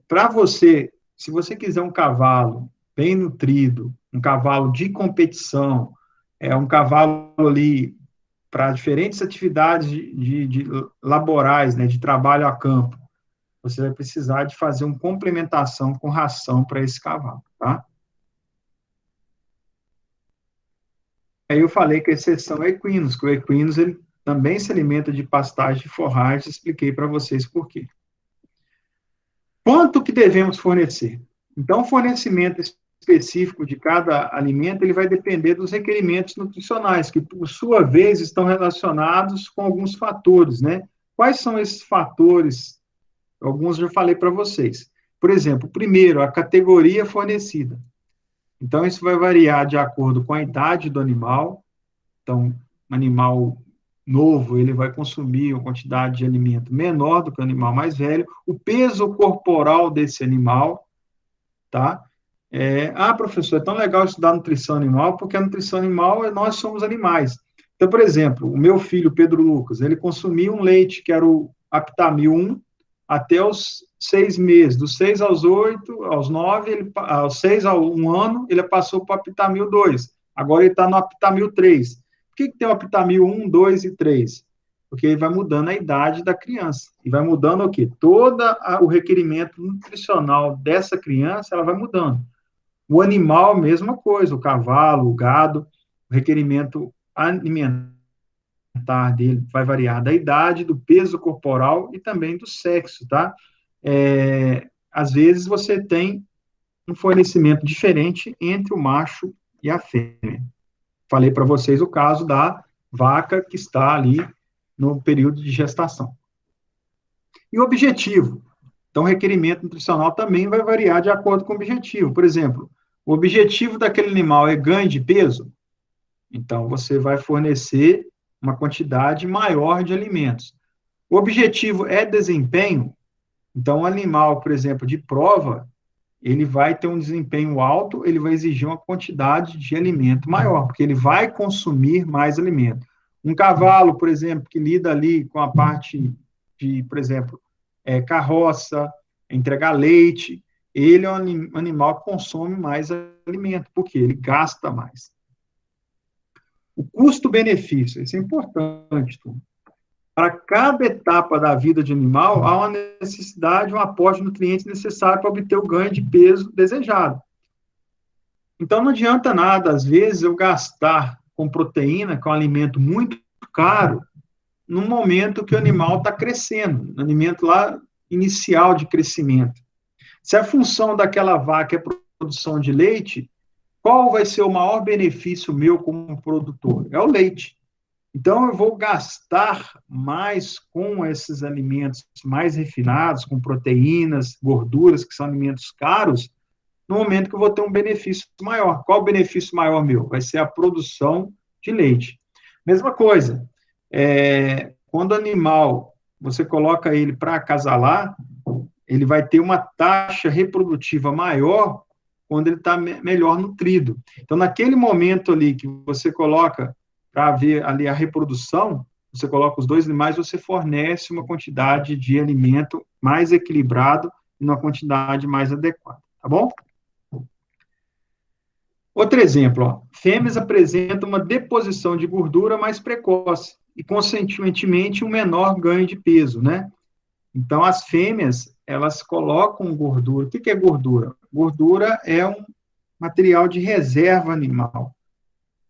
Para você, se você quiser um cavalo bem nutrido, um cavalo de competição, um cavalo ali para diferentes atividades de laborais, né, de trabalho a campo, você vai precisar de fazer uma complementação com ração para esse cavalo, tá? Aí eu falei que a exceção é equinos, que o equinos ele também se alimenta de pastagem e forragem, expliquei para vocês por quê. Quanto que devemos fornecer? Então, o fornecimento específico de cada alimento, ele vai depender dos requerimentos nutricionais, que, por sua vez, estão relacionados com alguns fatores, né? Quais são esses fatores? Alguns eu já falei para vocês. Por exemplo, primeiro, a categoria fornecida. Então, isso vai variar de acordo com a idade do animal. Então, um animal novo, ele vai consumir uma quantidade de alimento menor do que o animal mais velho. O peso corporal desse animal, tá? Professor, é tão legal estudar nutrição animal, porque a nutrição animal, nós somos animais. Então, por exemplo, o meu filho, Pedro Lucas, ele consumia um leite que era o Aptamil 1, até os 6 meses, dos 6 aos 8, aos 9, aos 6 a 1 ano, ele passou para o Aptamil 2. Agora ele está no Aptamil 3. Por que tem o Aptamil 1, 2 e 3? Porque ele vai mudando a idade da criança. E vai mudando o quê? Todo o requerimento nutricional dessa criança, ela vai mudando. O animal, mesma coisa. O cavalo, o gado, o requerimento alimentar dele vai variar da idade, do peso corporal e também do sexo, tá? Às vezes você tem um fornecimento diferente entre o macho e a fêmea. Falei para vocês o caso da vaca que está ali no período de gestação. E o objetivo? Então, o requerimento nutricional também vai variar de acordo com o objetivo. Por exemplo, o objetivo daquele animal é ganho de peso, então você vai fornecer uma quantidade maior de alimentos. O objetivo é desempenho, então o animal, por exemplo, de prova, ele vai ter um desempenho alto, ele vai exigir uma quantidade de alimento maior, porque ele vai consumir mais alimento. Um cavalo, por exemplo, que lida ali com a parte de, por exemplo, carroça, entregar leite, ele é um animal que consome mais alimento, porque ele gasta mais. O custo-benefício, isso é importante, turma. Para cada etapa da vida de animal, há uma necessidade, um aporte de nutrientes necessário para obter o ganho de peso desejado. Então, não adianta nada, às vezes, eu gastar com proteína, que é um alimento muito caro, no momento que o animal está crescendo, no alimento lá inicial de crescimento. Se a função daquela vaca é produção de leite, qual vai ser o maior benefício meu como produtor? É o leite. Então, eu vou gastar mais com esses alimentos mais refinados, com proteínas, gorduras, que são alimentos caros, no momento que eu vou ter um benefício maior. Qual o benefício maior meu? Vai ser a produção de leite. Mesma coisa, quando o animal, você coloca ele para acasalar, ele vai ter uma taxa reprodutiva maior quando ele está melhor nutrido. Então, naquele momento ali que você coloca para ver ali a reprodução, você coloca os dois animais, você fornece uma quantidade de alimento mais equilibrado e uma quantidade mais adequada, tá bom? Outro exemplo, ó, fêmeas apresentam uma deposição de gordura mais precoce e, consequentemente, um menor ganho de peso, né? Então, as fêmeas, elas colocam gordura. O que é gordura? Gordura é um material de reserva animal.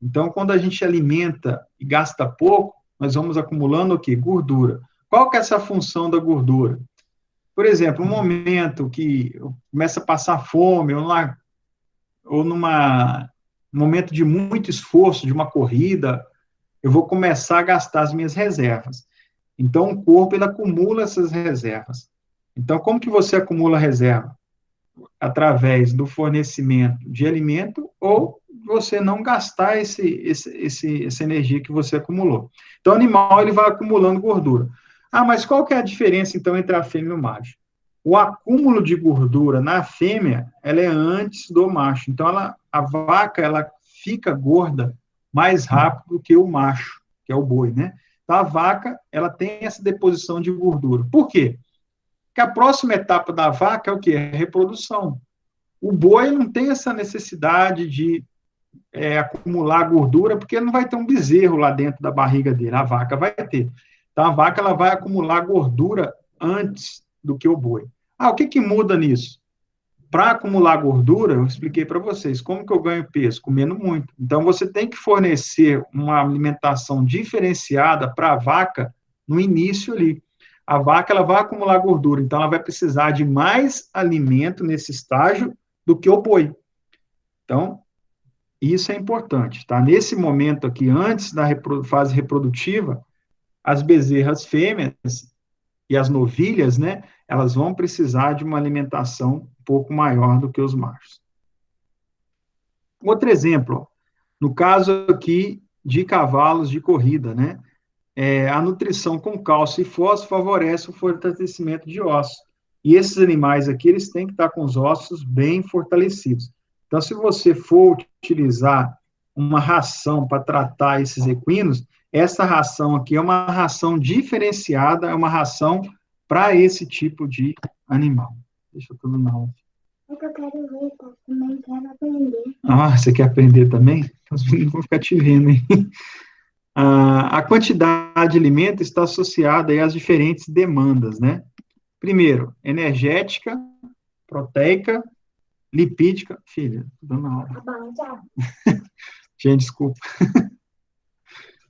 Então, quando a gente alimenta e gasta pouco, nós vamos acumulando o quê? Gordura. Qual que é essa função da gordura? Por exemplo, um momento que começa a passar fome, ou num momento de muito esforço, de uma corrida, eu vou começar a gastar as minhas reservas. Então, o corpo, ele acumula essas reservas. Então, como que você acumula reserva? Através do fornecimento de alimento ou você não gastar essa energia que você acumulou. Então, o animal, ele vai acumulando gordura. Ah, mas qual que é a diferença, então, entre a fêmea e o macho? O acúmulo de gordura na fêmea, ela é antes do macho. Então, a vaca, ela fica gorda mais rápido que o macho, que é o boi, né? Então, a vaca, ela tem essa deposição de gordura. Por quê? Porque a próxima etapa da vaca é o quê? É a reprodução. O boi não tem essa necessidade de acumular gordura, porque ele não vai ter um bezerro lá dentro da barriga dele. A vaca vai ter. Então, a vaca, ela vai acumular gordura antes do que o boi. Ah, o que que muda nisso? Para acumular gordura, eu expliquei para vocês, como que eu ganho peso? Comendo muito. Então, você tem que fornecer uma alimentação diferenciada para a vaca no início ali. A vaca, ela vai acumular gordura, então ela vai precisar de mais alimento nesse estágio do que o boi. Então, isso é importante, tá? Nesse momento aqui, antes da fase reprodutiva, as bezerras fêmeas e as novilhas, né, elas vão precisar de uma alimentação um pouco maior do que os machos. Outro exemplo, no caso aqui de cavalos de corrida, né, a nutrição com cálcio e fósforo favorece o fortalecimento de ossos. E esses animais aqui, eles têm que estar com os ossos bem fortalecidos. Então, se você for utilizar uma ração para tratar esses equinos, essa ração aqui é uma ração diferenciada, é uma ração para esse tipo de animal. Deixa eu terminar. É que eu quero ver, tá? Também quero aprender. Ah, você quer aprender também? Os meninos vão ficar te vendo, hein? A quantidade de alimento está associada aí às diferentes demandas, né? Primeiro, energética, proteica, lipídica. Filha, tô dando aula. Tá bom, tchau. Gente, desculpa.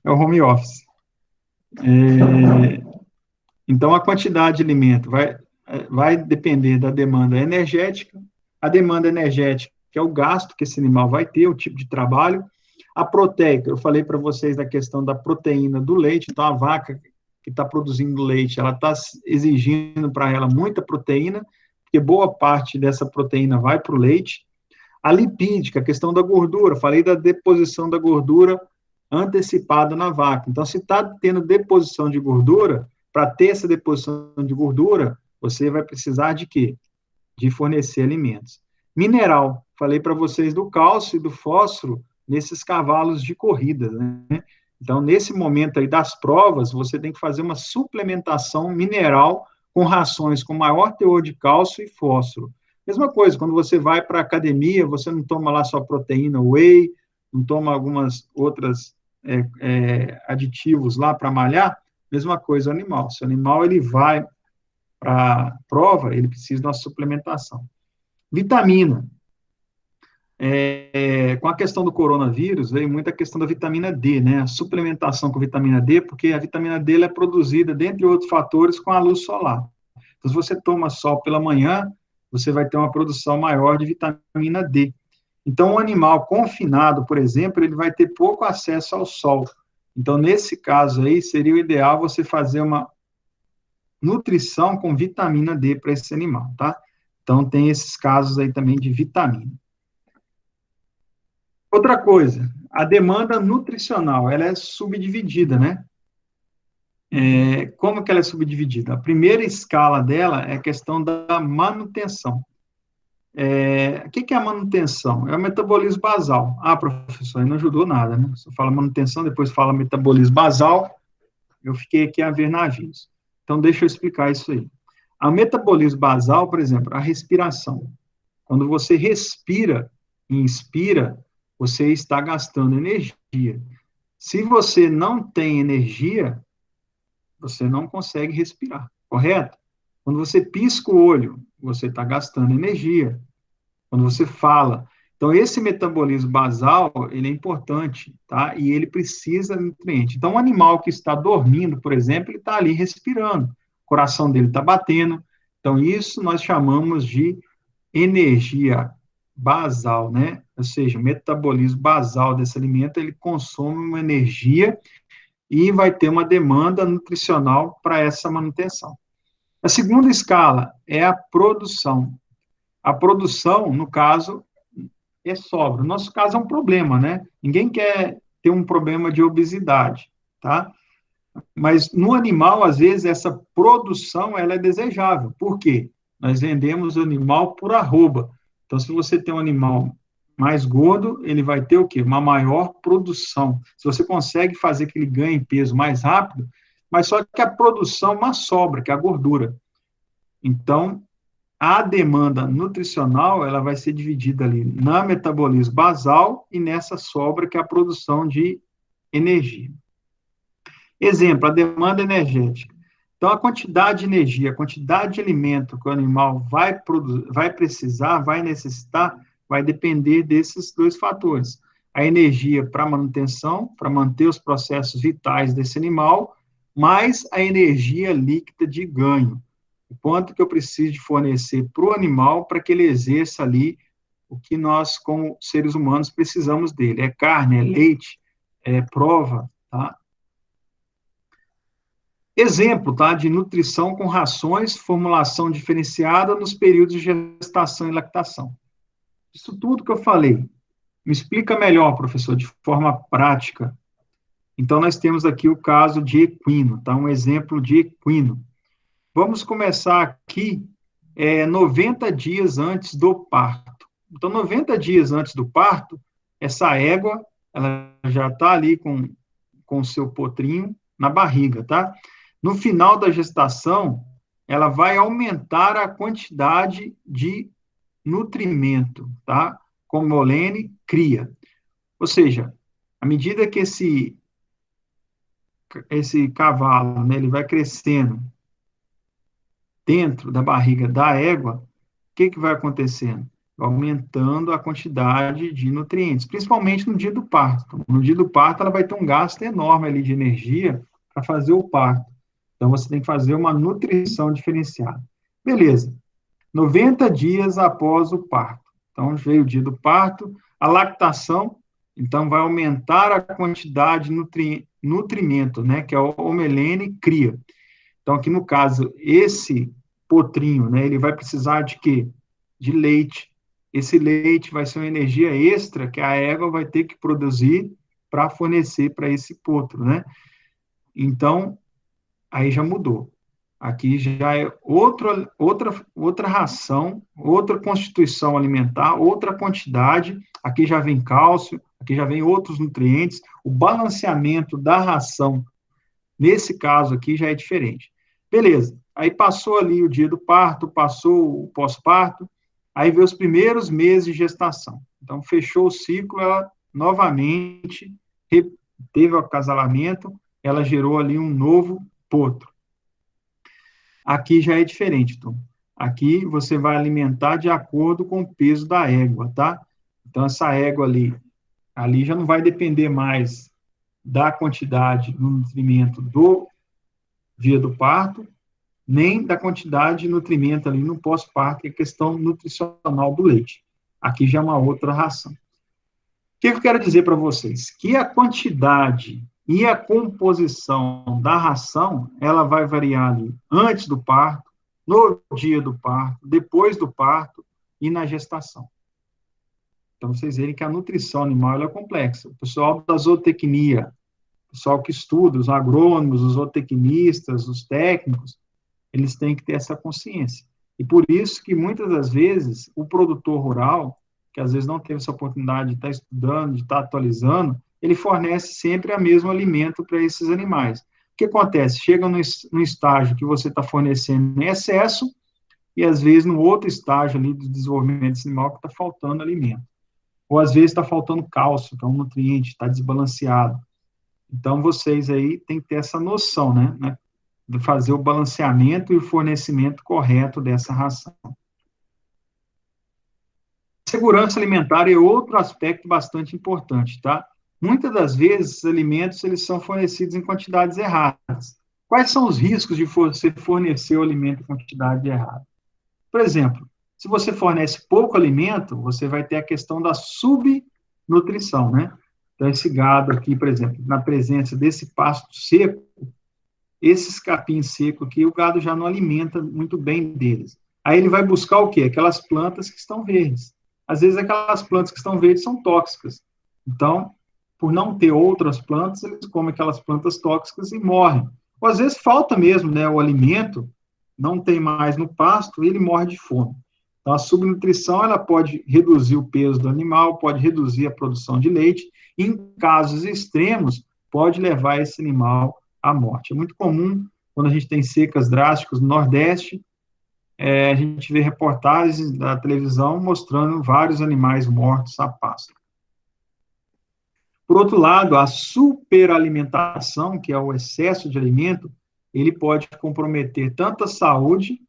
É o home office. Então, a quantidade de alimento vai depender da demanda energética. A demanda energética, que é o gasto que esse animal vai ter, o tipo de trabalho. A proteica, eu falei para vocês da questão da proteína do leite, então a vaca que está produzindo leite, ela está exigindo para ela muita proteína, porque boa parte dessa proteína vai para o leite. A lipídica, a questão da gordura, falei da deposição da gordura antecipada na vaca. Então, se está tendo deposição de gordura, para ter essa deposição de gordura, você vai precisar de quê? De fornecer alimentos. Mineral, falei para vocês do cálcio e do fósforo nesses cavalos de corrida, né? Então, nesse momento aí das provas, você tem que fazer uma suplementação mineral com rações com maior teor de cálcio e fósforo. Mesma coisa, quando você vai para a academia, você não toma lá só proteína whey, não toma algumas outras aditivos lá para malhar, mesma coisa o animal. Se o animal ele vai para a prova, ele precisa de uma suplementação. Vitamina. Com a questão do coronavírus, veio muita questão da vitamina D, né? A suplementação com vitamina D, porque a vitamina D ela é produzida, dentre outros fatores, com a luz solar. Então, se você toma sol pela manhã, você vai ter uma produção maior de vitamina D. Então, o animal confinado, por exemplo, ele vai ter pouco acesso ao sol. Então, nesse caso aí, seria o ideal você fazer uma nutrição com vitamina D para esse animal, tá? Então, tem esses casos aí também de vitamina. Outra coisa, a demanda nutricional, ela é subdividida, né? Como que ela é subdividida? A primeira escala dela é a questão da manutenção. O que é a manutenção? É o metabolismo basal. Ah, professor, aí não ajudou nada, né? Você fala manutenção, depois fala metabolismo basal, eu fiquei aqui a ver navios. Então, deixa eu explicar isso aí. A metabolismo basal, por exemplo, a respiração. Quando você respira e inspira, você está gastando energia. Se você não tem energia, você não consegue respirar, correto? Quando você pisca o olho, você está gastando energia. Quando você fala. Então, esse metabolismo basal, ele é importante, tá? E ele precisa de nutriente. Então, um animal que está dormindo, por exemplo, ele está ali respirando, o coração dele está batendo. Então, isso nós chamamos de energia basal, né? Ou seja, o metabolismo basal desse alimento, ele consome uma energia e vai ter uma demanda nutricional para essa manutenção. A segunda escala é a produção. A produção, no caso, é sobra. No nosso caso é um problema, né? Ninguém quer ter um problema de obesidade, tá? Mas no animal, às vezes, essa produção, ela é desejável. Por quê? Nós vendemos o animal por arroba. Então, se você tem um animal mais gordo, ele vai ter o quê? Uma maior produção. Se você consegue fazer que ele ganhe peso mais rápido, mas só que a produção é uma sobra, que é a gordura. Então, a demanda nutricional, ela vai ser dividida ali na metabolismo basal e nessa sobra, que é a produção de energia. Exemplo, a demanda energética. Então, a quantidade de energia, a quantidade de alimento que o animal vai precisar, vai necessitar, vai depender desses dois fatores. A energia para manutenção, para manter os processos vitais desse animal, mais a energia líquida de ganho. O quanto que eu preciso de fornecer para o animal para que ele exerça ali o que nós, como seres humanos, precisamos dele. É carne, é leite, é prova, tá? Exemplo, tá, de nutrição com rações, formulação diferenciada nos períodos de gestação e lactação. Isso tudo que eu falei. Me explica melhor, professor, de forma prática. Então, nós temos aqui o caso de equino, tá? Um exemplo de equino. Vamos começar aqui 90 dias antes do parto. Então, 90 dias antes do parto, essa égua, ela já está ali com o seu potrinho na barriga, tá? No final da gestação, ela vai aumentar a quantidade de nutrimento, tá? Como Molene cria. Ou seja, à medida que esse cavalo, né, ele vai crescendo dentro da barriga da égua, o que vai acontecendo? Aumentando a quantidade de nutrientes, principalmente no dia do parto. No dia do parto, ela vai ter um gasto enorme ali de energia para fazer o parto. Então, você tem que fazer uma nutrição diferenciada. Beleza. 90 dias após o parto. Então, veio o dia do parto, a lactação, então, vai aumentar a quantidade de nutrimento, né, que é o omelene cria. Então, aqui no caso, esse potrinho, né, ele vai precisar de quê? De leite. Esse leite vai ser uma energia extra que a égua vai ter que produzir para fornecer para esse potro, né? Então, aí já mudou. Aqui já é outra ração, outra constituição alimentar, outra quantidade. Aqui já vem cálcio, aqui já vem outros nutrientes. O balanceamento da ração, nesse caso aqui, já é diferente. Beleza. Aí passou ali o dia do parto, passou o pós-parto, aí veio os primeiros meses de gestação. Então, fechou o ciclo, ela novamente teve o acasalamento, ela gerou ali um novo potro. Aqui já é diferente, Tom. Aqui você vai alimentar de acordo com o peso da égua, tá? Então, essa égua ali já não vai depender mais da quantidade no nutrimento do dia do parto, nem da quantidade de nutrimento ali no pós-parto, que é a questão nutricional do leite. Aqui já é uma outra ração. O que eu quero dizer para vocês? Que a quantidade e a composição da ração, ela vai variar ali antes do parto, no dia do parto, depois do parto e na gestação. Então, vocês verem que a nutrição animal ela é complexa. O pessoal da zootecnia, o pessoal que estuda, os agrônomos, os zootecnistas, os técnicos, eles têm que ter essa consciência. E por isso que, muitas das vezes, o produtor rural, que às vezes não teve essa oportunidade de estar estudando, de estar atualizando, ele fornece sempre o mesmo alimento para esses animais. O que acontece? Chega no estágio que você está fornecendo em excesso, e às vezes no outro estágio ali do desenvolvimento desse animal que está faltando alimento. Ou às vezes está faltando cálcio, que é um nutriente, está desbalanceado. Então, vocês aí têm que ter essa noção, né? De fazer o balanceamento e o fornecimento correto dessa ração. Segurança alimentar é outro aspecto bastante importante, tá? Muitas das vezes, os alimentos eles são fornecidos em quantidades erradas. Quais são os riscos de você fornecer o alimento em quantidade errada? Por exemplo, se você fornece pouco alimento, você vai ter a questão da subnutrição, né? Então, esse gado aqui, por exemplo, na presença desse pasto seco, esses capins secos aqui, o gado já não alimenta muito bem deles. Aí ele vai buscar o quê? Aquelas plantas que estão verdes. Às vezes, aquelas plantas que estão verdes são tóxicas. Então, por não ter outras plantas, eles comem aquelas plantas tóxicas e morrem. Ou às vezes falta mesmo, né, o alimento, não tem mais no pasto e ele morre de fome. Então, a subnutrição, ela pode reduzir o peso do animal, pode reduzir a produção de leite, e em casos extremos, pode levar esse animal à morte. É muito comum, quando a gente tem secas drásticas no Nordeste, a gente vê reportagens da televisão mostrando vários animais mortos a pasto. Por outro lado, a superalimentação, que é o excesso de alimento, ele pode comprometer tanto a saúde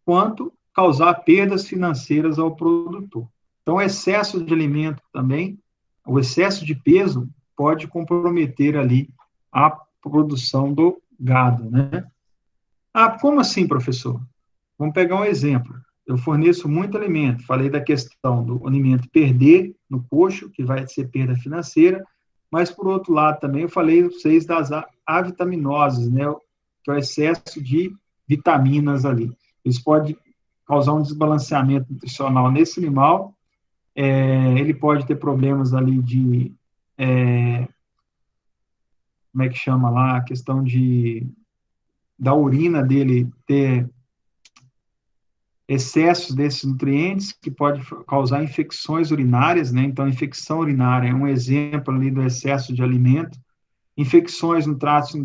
quanto causar perdas financeiras ao produtor. Então, o excesso de alimento também, o excesso de peso, pode comprometer ali a produção do gado, né? Ah, como assim, professor? Vamos pegar um exemplo. Eu forneço muito alimento. Falei da questão do alimento perder no coxo, que vai ser perda financeira, mas, por outro lado, também eu falei para vocês das avitaminoses, né? Que é o excesso de vitaminas ali. Isso pode causar um desbalanceamento nutricional nesse animal. Ele pode ter problemas ali de... como é que chama lá? A questão da urina dele ter excessos desses nutrientes, que pode causar infecções urinárias, né? Então, a infecção urinária é um exemplo ali do excesso de alimento. Infecções no trato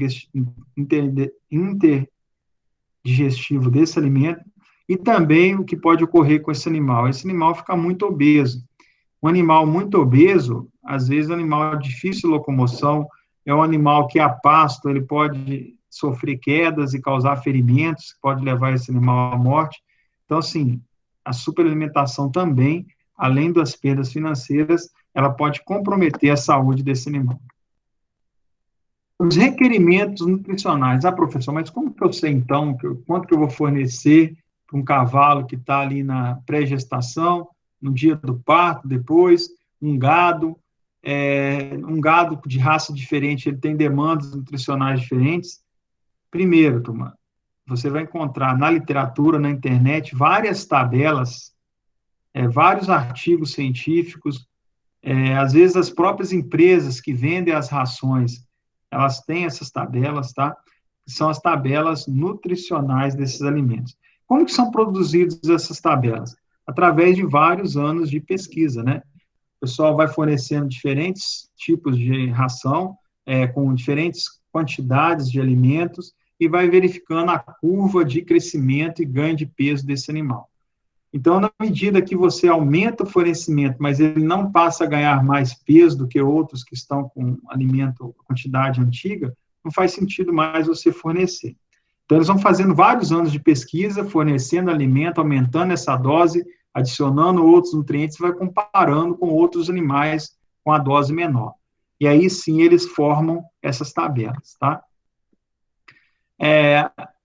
interdigestivo desse alimento, e também o que pode ocorrer com esse animal. Esse animal fica muito obeso. Um animal muito obeso, às vezes, é um animal de difícil locomoção, é um animal que a pasto, ele pode sofrer quedas e causar ferimentos, pode levar esse animal à morte. Então, assim, a superalimentação também, além das perdas financeiras, ela pode comprometer a saúde desse animal. Os requerimentos nutricionais. Ah, professor, mas como que eu sei, então, quanto que eu vou fornecer para um cavalo que está ali na pré-gestação, no dia do parto, depois, um gado de raça diferente, ele tem demandas nutricionais diferentes? Primeiro, turma, você vai encontrar na literatura, na internet, várias tabelas, vários artigos científicos, às vezes as próprias empresas que vendem as rações, elas têm essas tabelas, tá? São as tabelas nutricionais desses alimentos. Como que são produzidas essas tabelas? Através de vários anos de pesquisa, né? O pessoal vai fornecendo diferentes tipos de ração, com diferentes quantidades de alimentos, e vai verificando a curva de crescimento e ganho de peso desse animal. Então, na medida que você aumenta o fornecimento, mas ele não passa a ganhar mais peso do que outros que estão com alimento, quantidade antiga, não faz sentido mais você fornecer. Então, eles vão fazendo vários anos de pesquisa, fornecendo alimento, aumentando essa dose, adicionando outros nutrientes, vai comparando com outros animais com a dose menor. E aí, sim, eles formam essas tabelas, tá?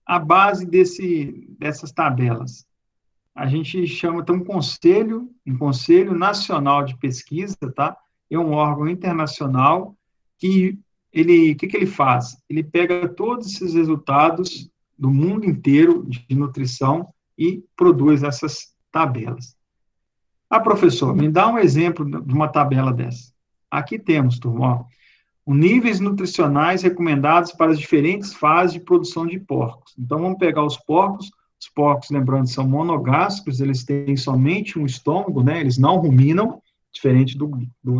A base dessas tabelas, a gente chama, tem um Conselho Nacional de Pesquisa, tá? É um órgão internacional que o que ele faz? Ele pega todos esses resultados do mundo inteiro de nutrição e produz essas tabelas. Ah, professor, me dá um exemplo de uma tabela dessa. Aqui temos, turma, ó, os níveis nutricionais recomendados para as diferentes fases de produção de porcos. Então, vamos pegar os porcos, lembrando, são monogástricos, eles têm somente um estômago, né? Eles não ruminam, diferente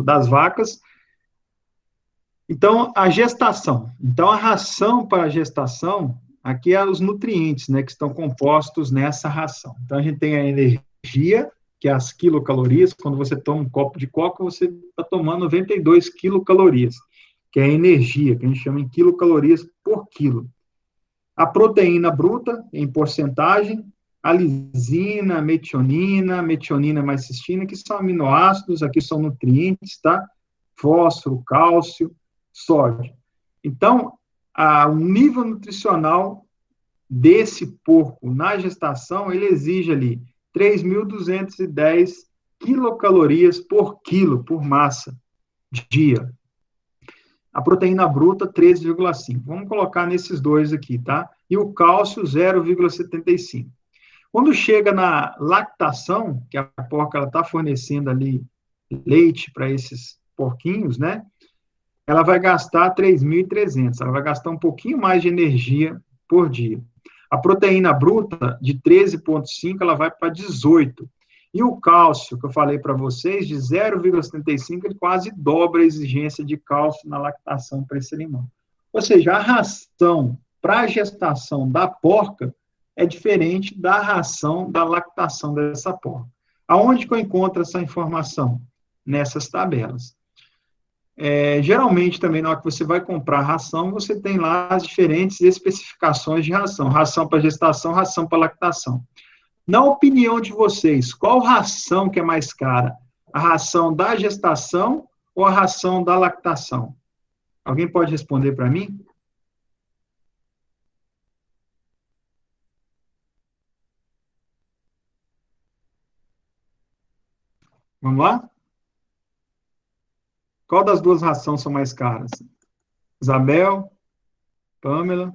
das vacas. Então, a gestação. Então, a ração para a gestação, aqui é os nutrientes, né, que estão compostos nessa ração. Então, a gente tem a energia, que é as quilocalorias. Quando você toma um copo de coca, você está tomando 92 quilocalorias, que é a energia, que a gente chama em quilocalorias por quilo. A proteína bruta, em porcentagem, a lisina, metionina mais cistina, que são aminoácidos, aqui são nutrientes, tá? Fósforo, cálcio, sódio. Então, o nível nutricional desse porco na gestação, ele exige ali 3.210 quilocalorias por quilo, por massa, dia. A proteína bruta, 13,5. Vamos colocar nesses dois aqui, tá? E o cálcio, 0,75. Quando chega na lactação, que a porca está fornecendo ali leite para esses porquinhos, né? Ela vai gastar 3.300. Ela vai gastar um pouquinho mais de energia por dia. A proteína bruta, de 13,5, ela vai para 18. E o cálcio, que eu falei para vocês, de 0,75, ele quase dobra a exigência de cálcio na lactação para esse animal. Ou seja, a ração para a gestação da porca é diferente da ração da lactação dessa porca. Aonde que eu encontro essa informação? Nessas tabelas. Geralmente, também, na hora que você vai comprar ração, você tem lá as diferentes especificações de ração. Ração para gestação, ração para lactação. Na opinião de vocês, qual ração que é mais cara? A ração da gestação ou a ração da lactação? Alguém pode responder para mim? Vamos lá? Qual das duas rações são mais caras? Isabel? Pamela?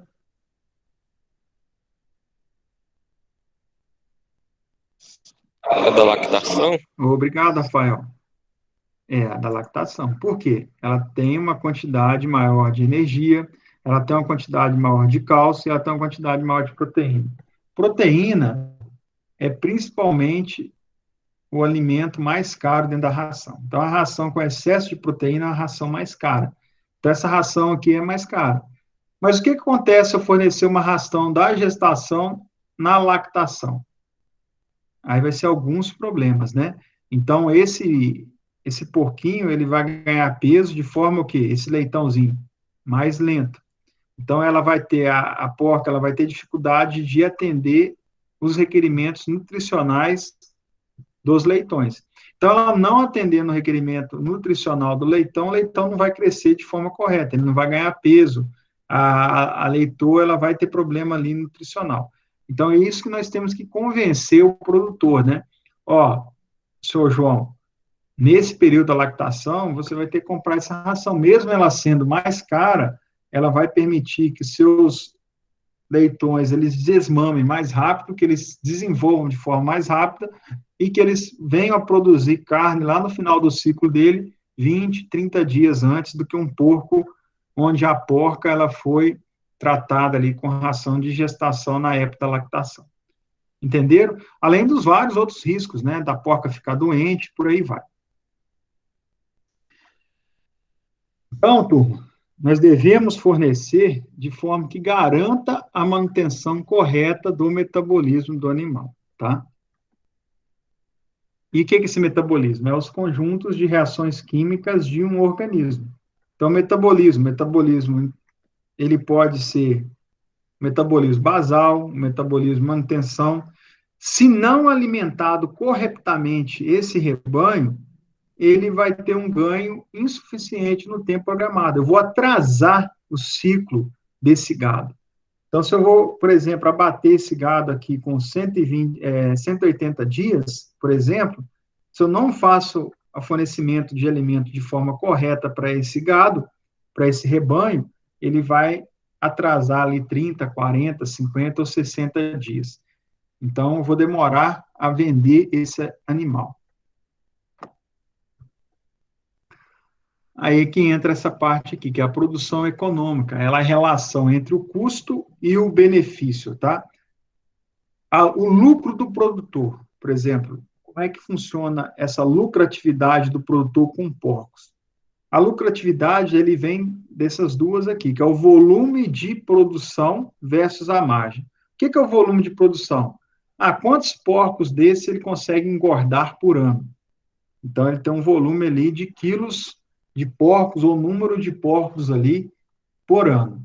A da lactação? Obrigado, Rafael. É, a da lactação. Por quê? Ela tem uma quantidade maior de energia, ela tem uma quantidade maior de cálcio e ela tem uma quantidade maior de proteína. Proteína é principalmente o alimento mais caro dentro da ração. Então, a ração com excesso de proteína é a ração mais cara. Então, essa ração aqui é mais cara. Mas o que acontece se eu fornecer uma ração da gestação na lactação? Aí vai ser alguns problemas, né? Então, esse porquinho, ele vai ganhar peso de forma o quê? Esse leitãozinho, mais lento. Então, ela vai ter, a porca, ela vai ter dificuldade de atender os requerimentos nutricionais dos leitões. Então, ela não atendendo o requerimento nutricional do leitão, o leitão não vai crescer de forma correta, ele não vai ganhar peso, a leitoa, ela vai ter problema ali nutricional. Então, é isso que nós temos que convencer o produtor, né? Ó, senhor João, nesse período da lactação, você vai ter que comprar essa ração, mesmo ela sendo mais cara, ela vai permitir que seus leitões, eles desmamem mais rápido, que eles desenvolvam de forma mais rápida e que eles venham a produzir carne lá no final do ciclo dele, 20, 30 dias antes do que um porco, onde a porca, ela foi tratada ali com ração de gestação na época da lactação. Entenderam? Além dos vários outros riscos, né, da porca ficar doente, por aí vai. Então, turma, nós devemos fornecer de forma que garanta a manutenção correta do metabolismo do animal, tá? E o que é esse metabolismo? É os conjuntos de reações químicas de um organismo. Então, metabolismo, ele pode ser metabolismo basal, metabolismo manutenção. Se não alimentado corretamente esse rebanho, ele vai ter um ganho insuficiente no tempo programado. Eu vou atrasar o ciclo desse gado. Então, se eu vou, por exemplo, abater esse gado aqui com 180 dias, por exemplo, se eu não faço o fornecimento de alimento de forma correta para esse gado, para esse rebanho, ele vai atrasar ali 30, 40, 50 ou 60 dias. Então, eu vou demorar a vender esse animal. Aí que entra essa parte aqui, que é a produção econômica, ela é a relação entre o custo e o benefício, tá? O lucro do produtor, por exemplo, como é que funciona essa lucratividade do produtor com porcos? A lucratividade, ele vem dessas duas aqui, que é o volume de produção versus a margem. O que é o volume de produção? Quantos porcos desses ele consegue engordar por ano? Então, ele tem um volume ali de quilos de porcos, ou número de porcos ali por ano.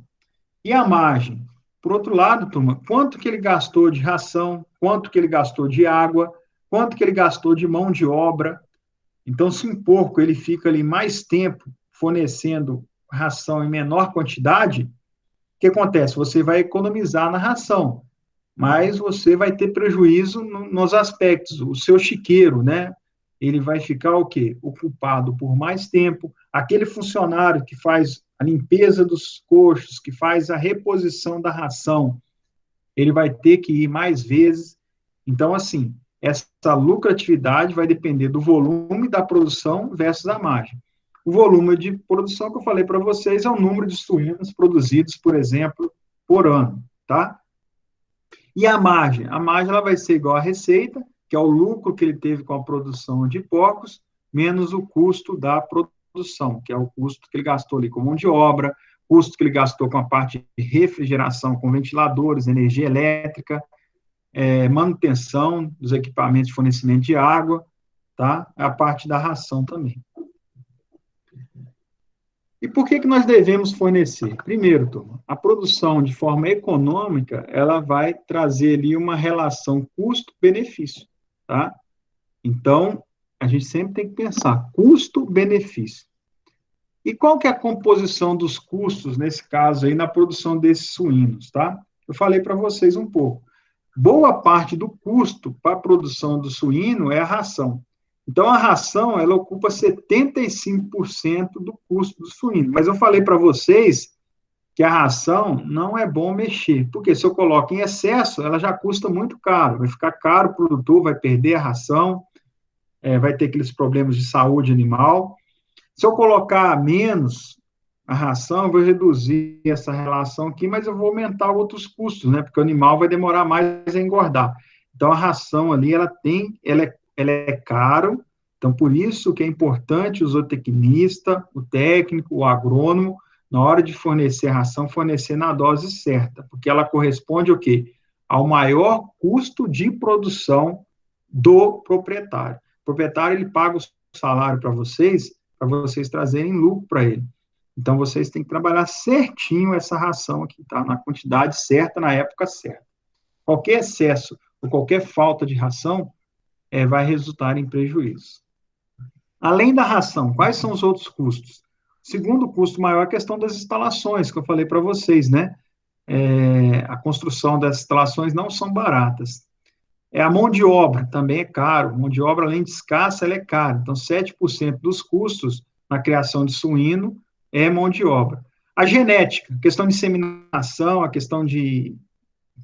E a margem? Por outro lado, turma, quanto que ele gastou de ração, quanto que ele gastou de água, quanto que ele gastou de mão de obra. Então, se um porco ele fica ali mais tempo fornecendo ração em menor quantidade, o que acontece? Você vai economizar na ração, mas você vai ter prejuízo nos aspectos. O seu chiqueiro, né? Ele vai ficar o quê? Ocupado por mais tempo. Aquele funcionário que faz a limpeza dos coxos, que faz a reposição da ração, ele vai ter que ir mais vezes. Então, assim, essa lucratividade vai depender do volume da produção versus a margem. O volume de produção que eu falei para vocês é o número de suínos produzidos, por exemplo, por ano, tá? E a margem? A margem ela vai ser igual à receita, que é o lucro que ele teve com a produção de porcos, menos o custo da produção, que é o custo que ele gastou ali com mão de obra, custo que ele gastou com a parte de refrigeração, com ventiladores, energia elétrica, manutenção dos equipamentos de fornecimento de água, tá? A parte da ração também. E por que nós devemos fornecer? Primeiro, turma, a produção de forma econômica, ela vai trazer ali uma relação custo-benefício, tá? Então, a gente sempre tem que pensar custo-benefício. E qual que é a composição dos custos, nesse caso aí, na produção desses suínos, tá? Eu falei para vocês um pouco. Boa parte do custo para a produção do suíno é a ração. Então, a ração, ela ocupa 75% do custo do suíno. Mas eu falei para vocês que a ração não é bom mexer, porque se eu coloco em excesso, ela já custa muito caro, vai ficar caro, o produtor vai perder a ração, vai ter aqueles problemas de saúde animal. Se eu colocar menos a ração, eu vou reduzir essa relação aqui, mas eu vou aumentar outros custos, né? Porque o animal vai demorar mais a engordar. Então, a ração ali, ela é caro, então, por isso que é importante o zootecnista, o técnico, o agrônomo, na hora de fornecer a ração, fornecer na dose certa, porque ela corresponde ao quê? Ao maior custo de produção do proprietário. O proprietário, ele paga o salário para vocês trazerem lucro para ele. Então, vocês têm que trabalhar certinho essa ração aqui, tá? Na quantidade certa, na época certa. Qualquer excesso ou qualquer falta de ração vai resultar em prejuízo. Além da ração, quais são os outros custos? O segundo custo maior é a questão das instalações, que eu falei para vocês, né? A construção das instalações não são baratas. A mão de obra também é caro. A mão de obra, além de escassa, ela é cara. Então, 7% dos custos na criação de suíno é mão de obra. A genética, a questão de inseminação, a questão de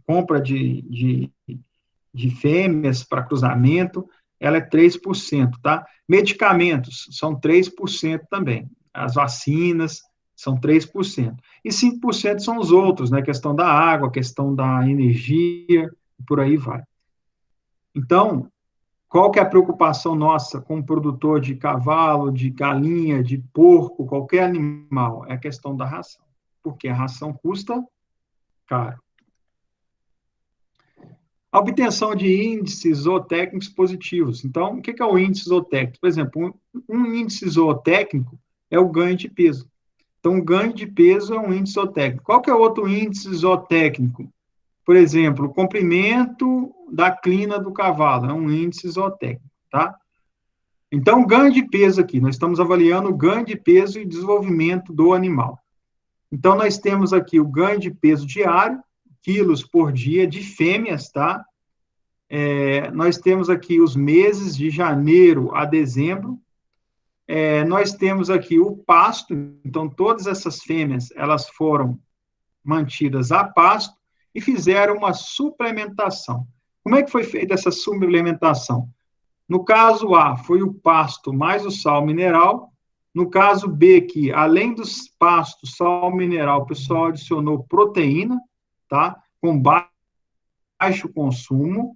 compra de fêmeas para cruzamento, ela é 3%, tá? Medicamentos são 3% também. As vacinas são 3%. E 5% são os outros, né? A questão da água, a questão da energia, e por aí vai. Então, Qual que é a preocupação nossa com o produtor de cavalo, de galinha, de porco, qualquer animal? É a questão da ração. Porque a ração custa caro. A obtenção de índices zootécnicos positivos. Então, o que é o índice zootécnico? Por exemplo, um índice zootécnico é o ganho de peso. Então, o ganho de peso é um índice zootécnico. Qual que é outro índice zootécnico? Por exemplo, o comprimento da crina do cavalo, é um índice zootécnico, tá? Então, ganho de peso aqui, nós estamos avaliando o ganho de peso e desenvolvimento do animal. Então, nós temos aqui o ganho de peso diário, quilos por dia, de fêmeas, tá? Nós temos aqui os meses de janeiro a dezembro. Nós temos aqui o pasto, então, todas essas fêmeas, elas foram mantidas a pasto e fizeram uma suplementação. Como é que foi feita essa suplementação? No caso A, foi o pasto mais o sal mineral. No caso B, que além dos pastos, sal mineral, o pessoal adicionou proteína, tá? Com baixo consumo.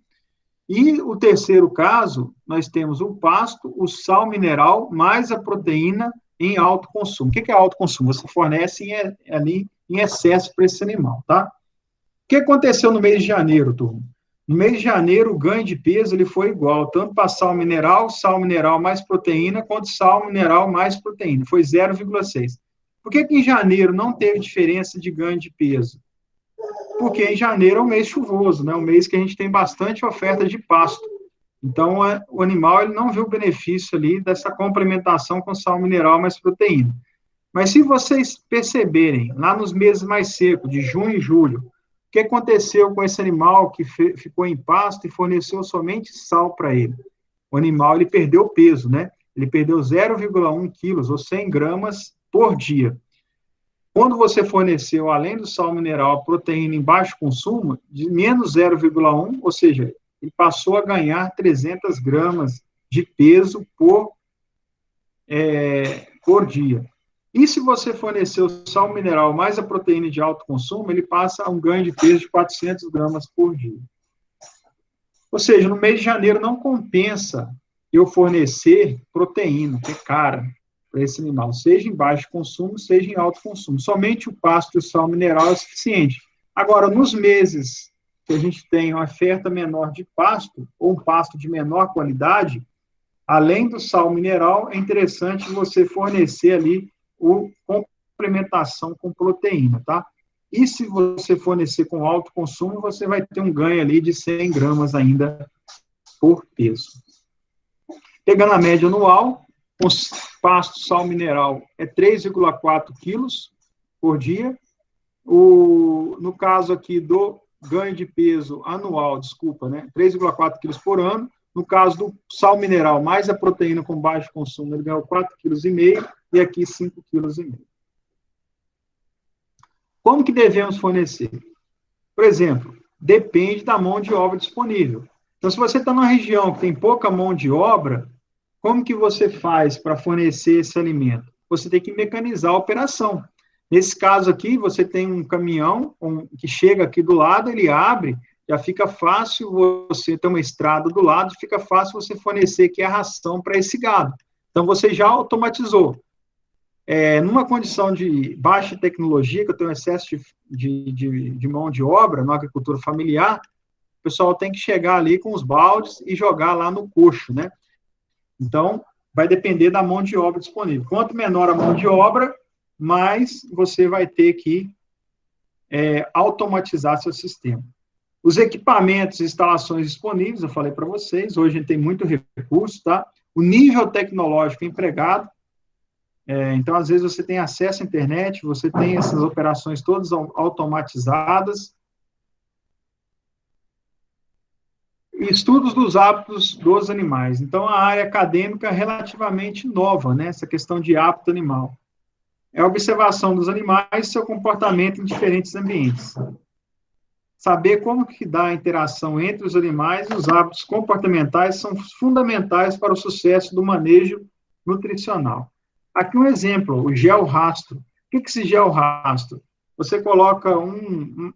E o terceiro caso, nós temos o pasto, o sal mineral, mais a proteína em alto consumo. O que é alto consumo? Você fornece ali em excesso para esse animal, tá? O que aconteceu no mês de janeiro, turma? No mês de janeiro, o ganho de peso ele foi igual, tanto para sal mineral mais proteína, quanto sal mineral mais proteína, foi 0,6. Por que em janeiro não teve diferença de ganho de peso? Porque em janeiro é um mês chuvoso, né? Um mês que a gente tem bastante oferta de pasto. Então, o animal ele não viu o benefício ali dessa complementação com sal mineral mais proteína. Mas se vocês perceberem, lá nos meses mais secos, de junho e julho, o que aconteceu com esse animal que ficou em pasto e forneceu somente sal para ele? O animal ele perdeu peso, né? Ele perdeu 0,1 quilos ou 100 gramas por dia. Quando você forneceu, além do sal mineral, a proteína em baixo consumo, de menos 0,1, ou seja, ele passou a ganhar 300 gramas de peso por dia. E se você fornecer o sal mineral mais a proteína de alto consumo, ele passa a um ganho de peso de 400 gramas por dia. Ou seja, no mês de janeiro não compensa eu fornecer proteína, que é cara, para esse animal, seja em baixo consumo, seja em alto consumo. Somente o pasto e o sal mineral é suficiente. Agora, nos meses que a gente tem uma oferta menor de pasto, ou um pasto de menor qualidade, além do sal mineral, é interessante você fornecer ali a complementação com proteína, tá? E se você fornecer com alto consumo, você vai ter um ganho ali de 100 gramas ainda por peso. Pegando a média anual, com pasto, sal mineral, é 3,4 quilos por dia. No caso aqui do ganho de peso anual, 3,4 quilos por ano. No caso do sal mineral mais a proteína com baixo consumo, ele ganhou 4,5 kg e aqui 5,5 kg. Como que devemos fornecer? Por exemplo, depende da mão de obra disponível. Então, se você está numa região que tem pouca mão de obra, como que você faz para fornecer esse alimento? Você tem que mecanizar a operação. Nesse caso aqui, você tem um caminhão que chega aqui do lado, ele abre, já fica fácil você ter uma estrada do lado, fica fácil você fornecer aqui a ração para esse gado. Então, você já automatizou. Numa condição de baixa tecnologia, que eu tenho excesso de mão de obra na agricultura familiar, o pessoal tem que chegar ali com os baldes e jogar lá no coxo, né? Então, vai depender da mão de obra disponível. Quanto menor a mão de obra, mais você vai ter que automatizar seu sistema. Os equipamentos e instalações disponíveis, eu falei para vocês, hoje a gente tem muito recurso, tá? O nível tecnológico empregado, então, às vezes, você tem acesso à internet, você tem essas operações todas automatizadas. Estudos dos hábitos dos animais. Então, a área acadêmica é relativamente nova, né? Essa questão de hábito animal. É a observação dos animais e seu comportamento em diferentes ambientes. Saber como que dá a interação entre os animais e os hábitos comportamentais são fundamentais para o sucesso do manejo nutricional. Aqui um exemplo, o georrastro. O que é esse georrastro? Você coloca um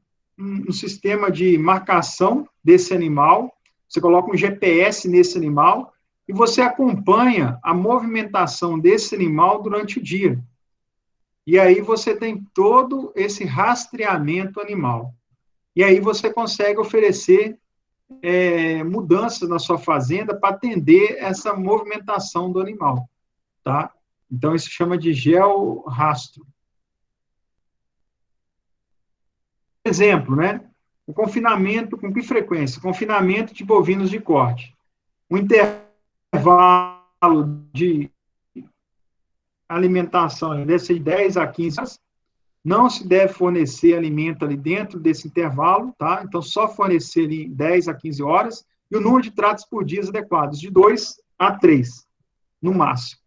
sistema de marcação desse animal Você coloca um GPS nesse animal e você acompanha a movimentação desse animal durante o dia. E aí você tem todo esse rastreamento animal. E aí você consegue oferecer mudanças na sua fazenda para atender essa movimentação do animal, tá? Então, isso chama de georrastro. Exemplo, né? O confinamento, com que frequência? Confinamento de bovinos de corte. O intervalo de alimentação deve ser de 10 a 15 horas. Não se deve fornecer alimento ali dentro desse intervalo, tá? Então, só fornecer ali 10 a 15 horas. E o número de tratos por dia adequados, de 2 a 3, no máximo.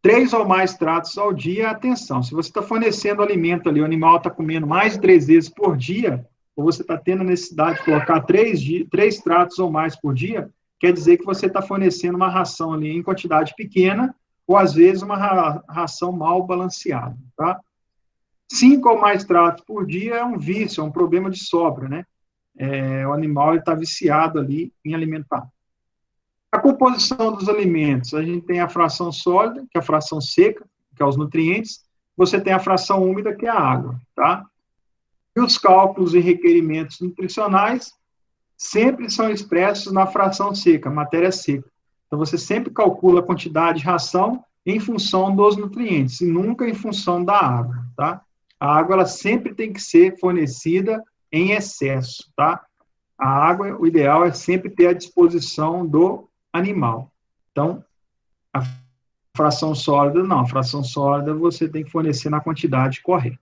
3 ou mais tratos ao dia, atenção. Se você está fornecendo alimento ali, o animal está comendo mais de 3 vezes por dia, ou você está tendo a necessidade de colocar 3 tratos ou mais por dia, quer dizer que você está fornecendo uma ração ali em quantidade pequena, ou às vezes uma ração mal balanceada, tá? 5 ou mais tratos por dia é um vício, é um problema de sobra, né? O animal está viciado ali em alimentar. A composição dos alimentos, a gente tem a fração sólida, que é a fração seca, que é os nutrientes, você tem a fração úmida, que é a água, tá? E os cálculos e requerimentos nutricionais sempre são expressos na fração seca, matéria seca. Então, você sempre calcula a quantidade de ração em função dos nutrientes, e nunca em função da água, tá? A água, ela sempre tem que ser fornecida em excesso, tá? A água, o ideal é sempre ter à disposição do animal. Então, a fração sólida, não. A fração sólida você tem que fornecer na quantidade correta.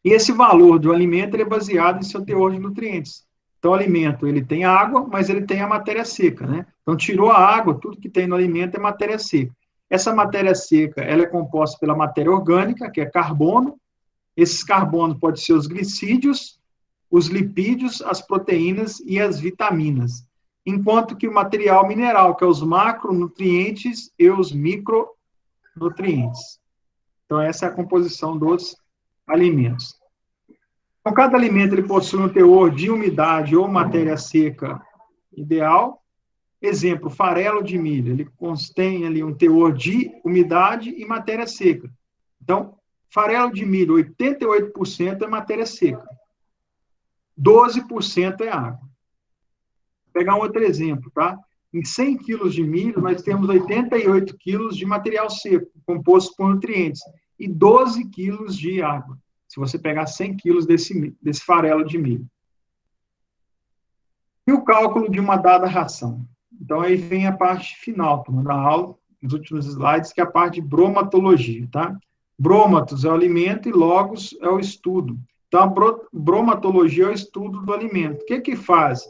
E esse valor do alimento ele é baseado em seu teor de nutrientes. Então, o alimento, ele tem água, mas ele tem a matéria seca, né? Então, tirou a água, tudo que tem no alimento é matéria seca. Essa matéria seca, ela é composta pela matéria orgânica, que é carbono. Esses carbonos podem ser os glicídios, os lipídios, as proteínas e as vitaminas. Enquanto que o material mineral, que é os macronutrientes e os micronutrientes. Então, essa é a composição dos alimentos. Então, cada alimento ele possui um teor de umidade ou matéria seca ideal. Exemplo, farelo de milho, ele contém ali um teor de umidade e matéria seca. Então, farelo de milho, 88% é matéria seca. 12% é água. Vou pegar um outro exemplo, tá? Em 100 quilos de milho, nós temos 88 quilos de material seco, composto por nutrientes, e 12 quilos de água, se você pegar 100 quilos desse farelo de milho. E o cálculo de uma dada ração? Então, aí vem a parte final da aula, nos últimos slides, que é a parte de bromatologia, tá? Brômatos é o alimento e logos é o estudo. Então, a bromatologia é o estudo do alimento. O que que faz?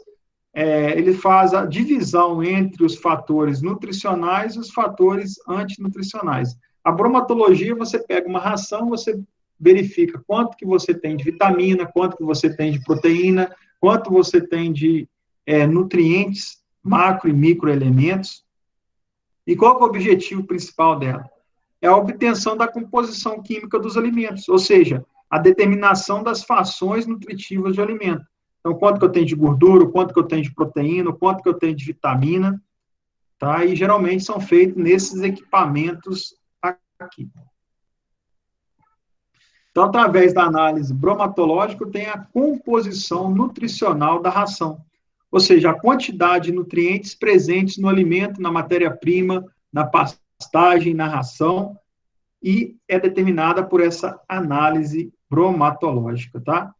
Ele faz a divisão entre os fatores nutricionais e os fatores antinutricionais. A bromatologia, você pega uma ração, você verifica quanto que você tem de vitamina, quanto que você tem de proteína, quanto você tem de nutrientes, macro e microelementos. E qual é o objetivo principal dela? É a obtenção da composição química dos alimentos, ou seja, a determinação das frações nutritivas do alimento. Então, quanto que eu tenho de gordura, quanto que eu tenho de proteína, quanto que eu tenho de vitamina, tá? E geralmente são feitos nesses equipamentos aqui. Então, através da análise bromatológica, tem a composição nutricional da ração, ou seja, a quantidade de nutrientes presentes no alimento, na matéria-prima, na pastagem, na ração, e é determinada por essa análise bromatológica, tá?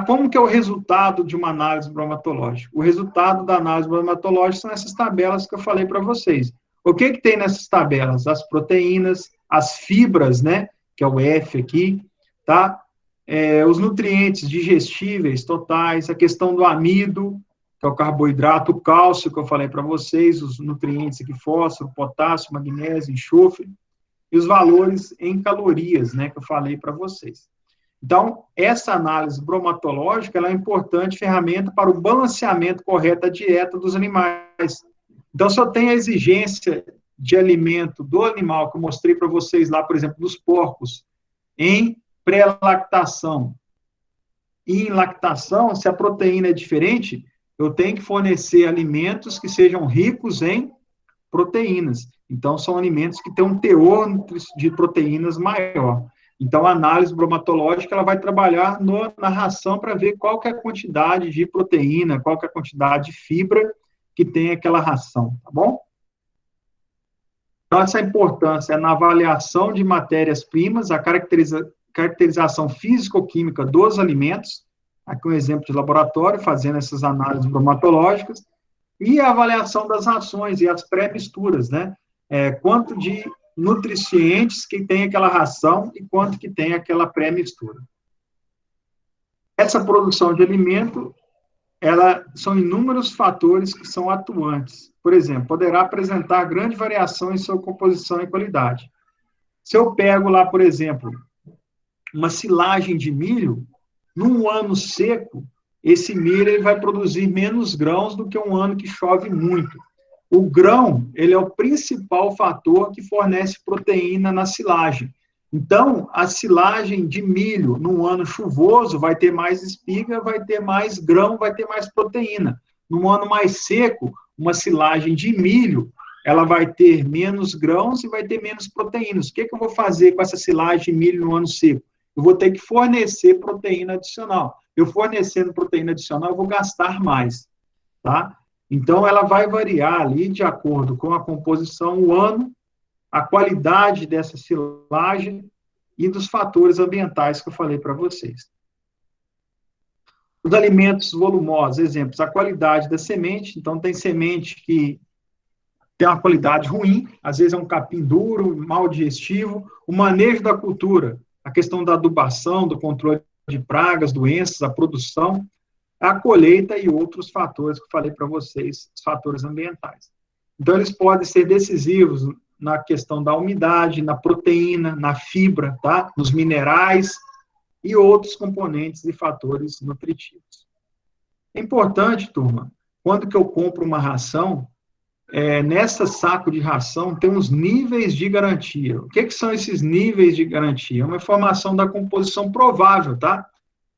Como que é o resultado de uma análise bromatológica? O resultado da análise bromatológica são essas tabelas que eu falei para vocês. O que que tem nessas tabelas? As proteínas, as fibras, né? Que é o F aqui, tá? Os nutrientes digestíveis totais, a questão do amido, que é o carboidrato, o cálcio, que eu falei para vocês, os nutrientes aqui, fósforo, potássio, magnésio, enxofre, e os valores em calorias, né? Que eu falei para vocês. Então, essa análise bromatológica ela é uma importante ferramenta para o balanceamento correto da dieta dos animais. Então, se eu tenho a exigência de alimento do animal, que eu mostrei para vocês lá, por exemplo, dos porcos, em pré-lactação, E em lactação, se a proteína é diferente, eu tenho que fornecer alimentos que sejam ricos em proteínas. Então, são alimentos que têm um teor de proteínas maior. Então, a análise bromatológica ela vai trabalhar na ração para ver qual que é a quantidade de proteína, qual que é a quantidade de fibra que tem aquela ração, tá bom? Então, essa importância é na avaliação de matérias-primas, a caracterização físico-química dos alimentos, aqui um exemplo de laboratório, fazendo essas análises bromatológicas, e a avaliação das rações e as pré-misturas, né? Quanto de nutrientes que tem aquela ração e quanto que tem aquela pré-mistura. Essa produção de alimento, são inúmeros fatores que são atuantes. Por exemplo, poderá apresentar grande variação em sua composição e qualidade. Se eu pego lá, por exemplo, uma silagem de milho, num ano seco, esse milho ele vai produzir menos grãos do que um ano que chove muito. O grão, ele é o principal fator que fornece proteína na silagem. Então, a silagem de milho, num ano chuvoso, vai ter mais espiga, vai ter mais grão, vai ter mais proteína. Num ano mais seco, uma silagem de milho, ela vai ter menos grãos e vai ter menos proteínas. O que eu vou fazer com essa silagem de milho no ano seco? Eu vou ter que fornecer proteína adicional. Eu fornecendo proteína adicional, eu vou gastar mais, tá? Então, ela vai variar ali de acordo com a composição, o ano, a qualidade dessa silagem e dos fatores ambientais que eu falei para vocês. Os alimentos volumosos, exemplos, a qualidade da semente. Então, tem semente que tem uma qualidade ruim, às vezes é um capim duro, mal digestivo. O manejo da cultura, a questão da adubação, do controle de pragas, doenças, a produção, a colheita e outros fatores que eu falei para vocês, os fatores ambientais. Então, eles podem ser decisivos na questão da umidade, na proteína, na fibra, tá? Nos minerais e outros componentes e fatores nutritivos. É importante, turma, quando que eu compro uma ração, nessa saco de ração tem uns níveis de garantia. O que são esses níveis de garantia? É uma informação da composição provável, tá?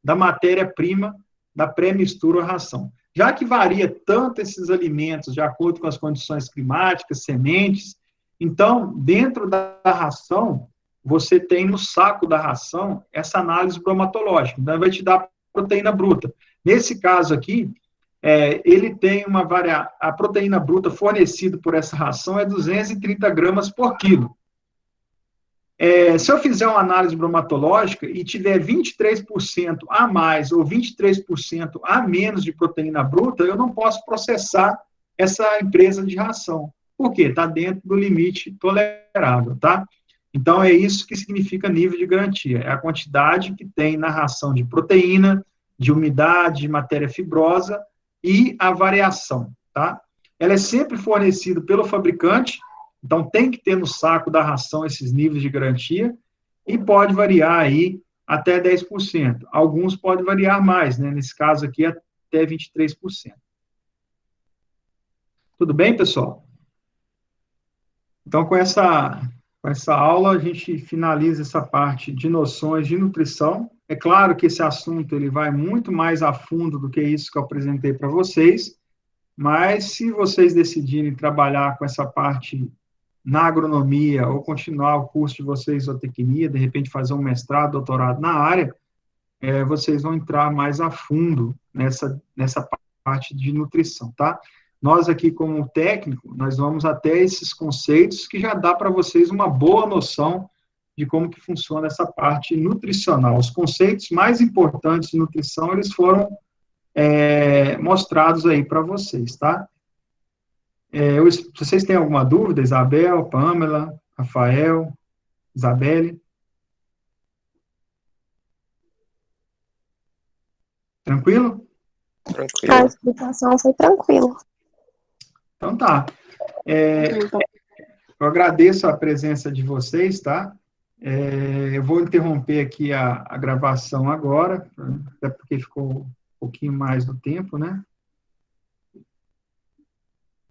Da matéria-prima, da pré-mistura à ração. Já que varia tanto esses alimentos de acordo com as condições climáticas, sementes, então, dentro da ração, você tem no saco da ração essa análise bromatológica. Então, vai te dar proteína bruta. Nesse caso aqui, ele tem a proteína bruta fornecida por essa ração é 230 gramas por quilo. Se eu fizer uma análise bromatológica e tiver 23% a mais ou 23% a menos de proteína bruta, eu não posso processar essa empresa de ração. Por quê? Está dentro do limite tolerável, tá? Então, é isso que significa nível de garantia. É a quantidade que tem na ração de proteína, de umidade, de matéria fibrosa e a variação, tá? Ela é sempre fornecida pelo fabricante, então tem que ter no saco da ração esses níveis de garantia e pode variar aí até 10%. Alguns podem variar mais, né? Nesse caso aqui, até 23%. Tudo bem, pessoal? Então, com essa aula, a gente finaliza essa parte de noções de nutrição. É claro que esse assunto ele vai muito mais a fundo do que isso que eu apresentei para vocês, mas se vocês decidirem trabalhar com essa parte na agronomia ou continuar o curso de vocês em zootecnia, de repente fazer um mestrado, doutorado na área, vocês vão entrar mais a fundo nessa parte de nutrição, tá? Nós aqui, como técnico, nós vamos até esses conceitos que já dá para vocês uma boa noção de como que funciona essa parte nutricional. Os conceitos mais importantes de nutrição, eles foram mostrados aí para vocês, tá? Se vocês têm alguma dúvida, Isabel, Pamela, Rafael, Isabelle? Tranquilo? Tranquilo. A explicação foi tranquila. Então tá. Eu agradeço a presença de vocês, tá? Eu vou interromper aqui a gravação agora, até porque ficou um pouquinho mais do tempo, né?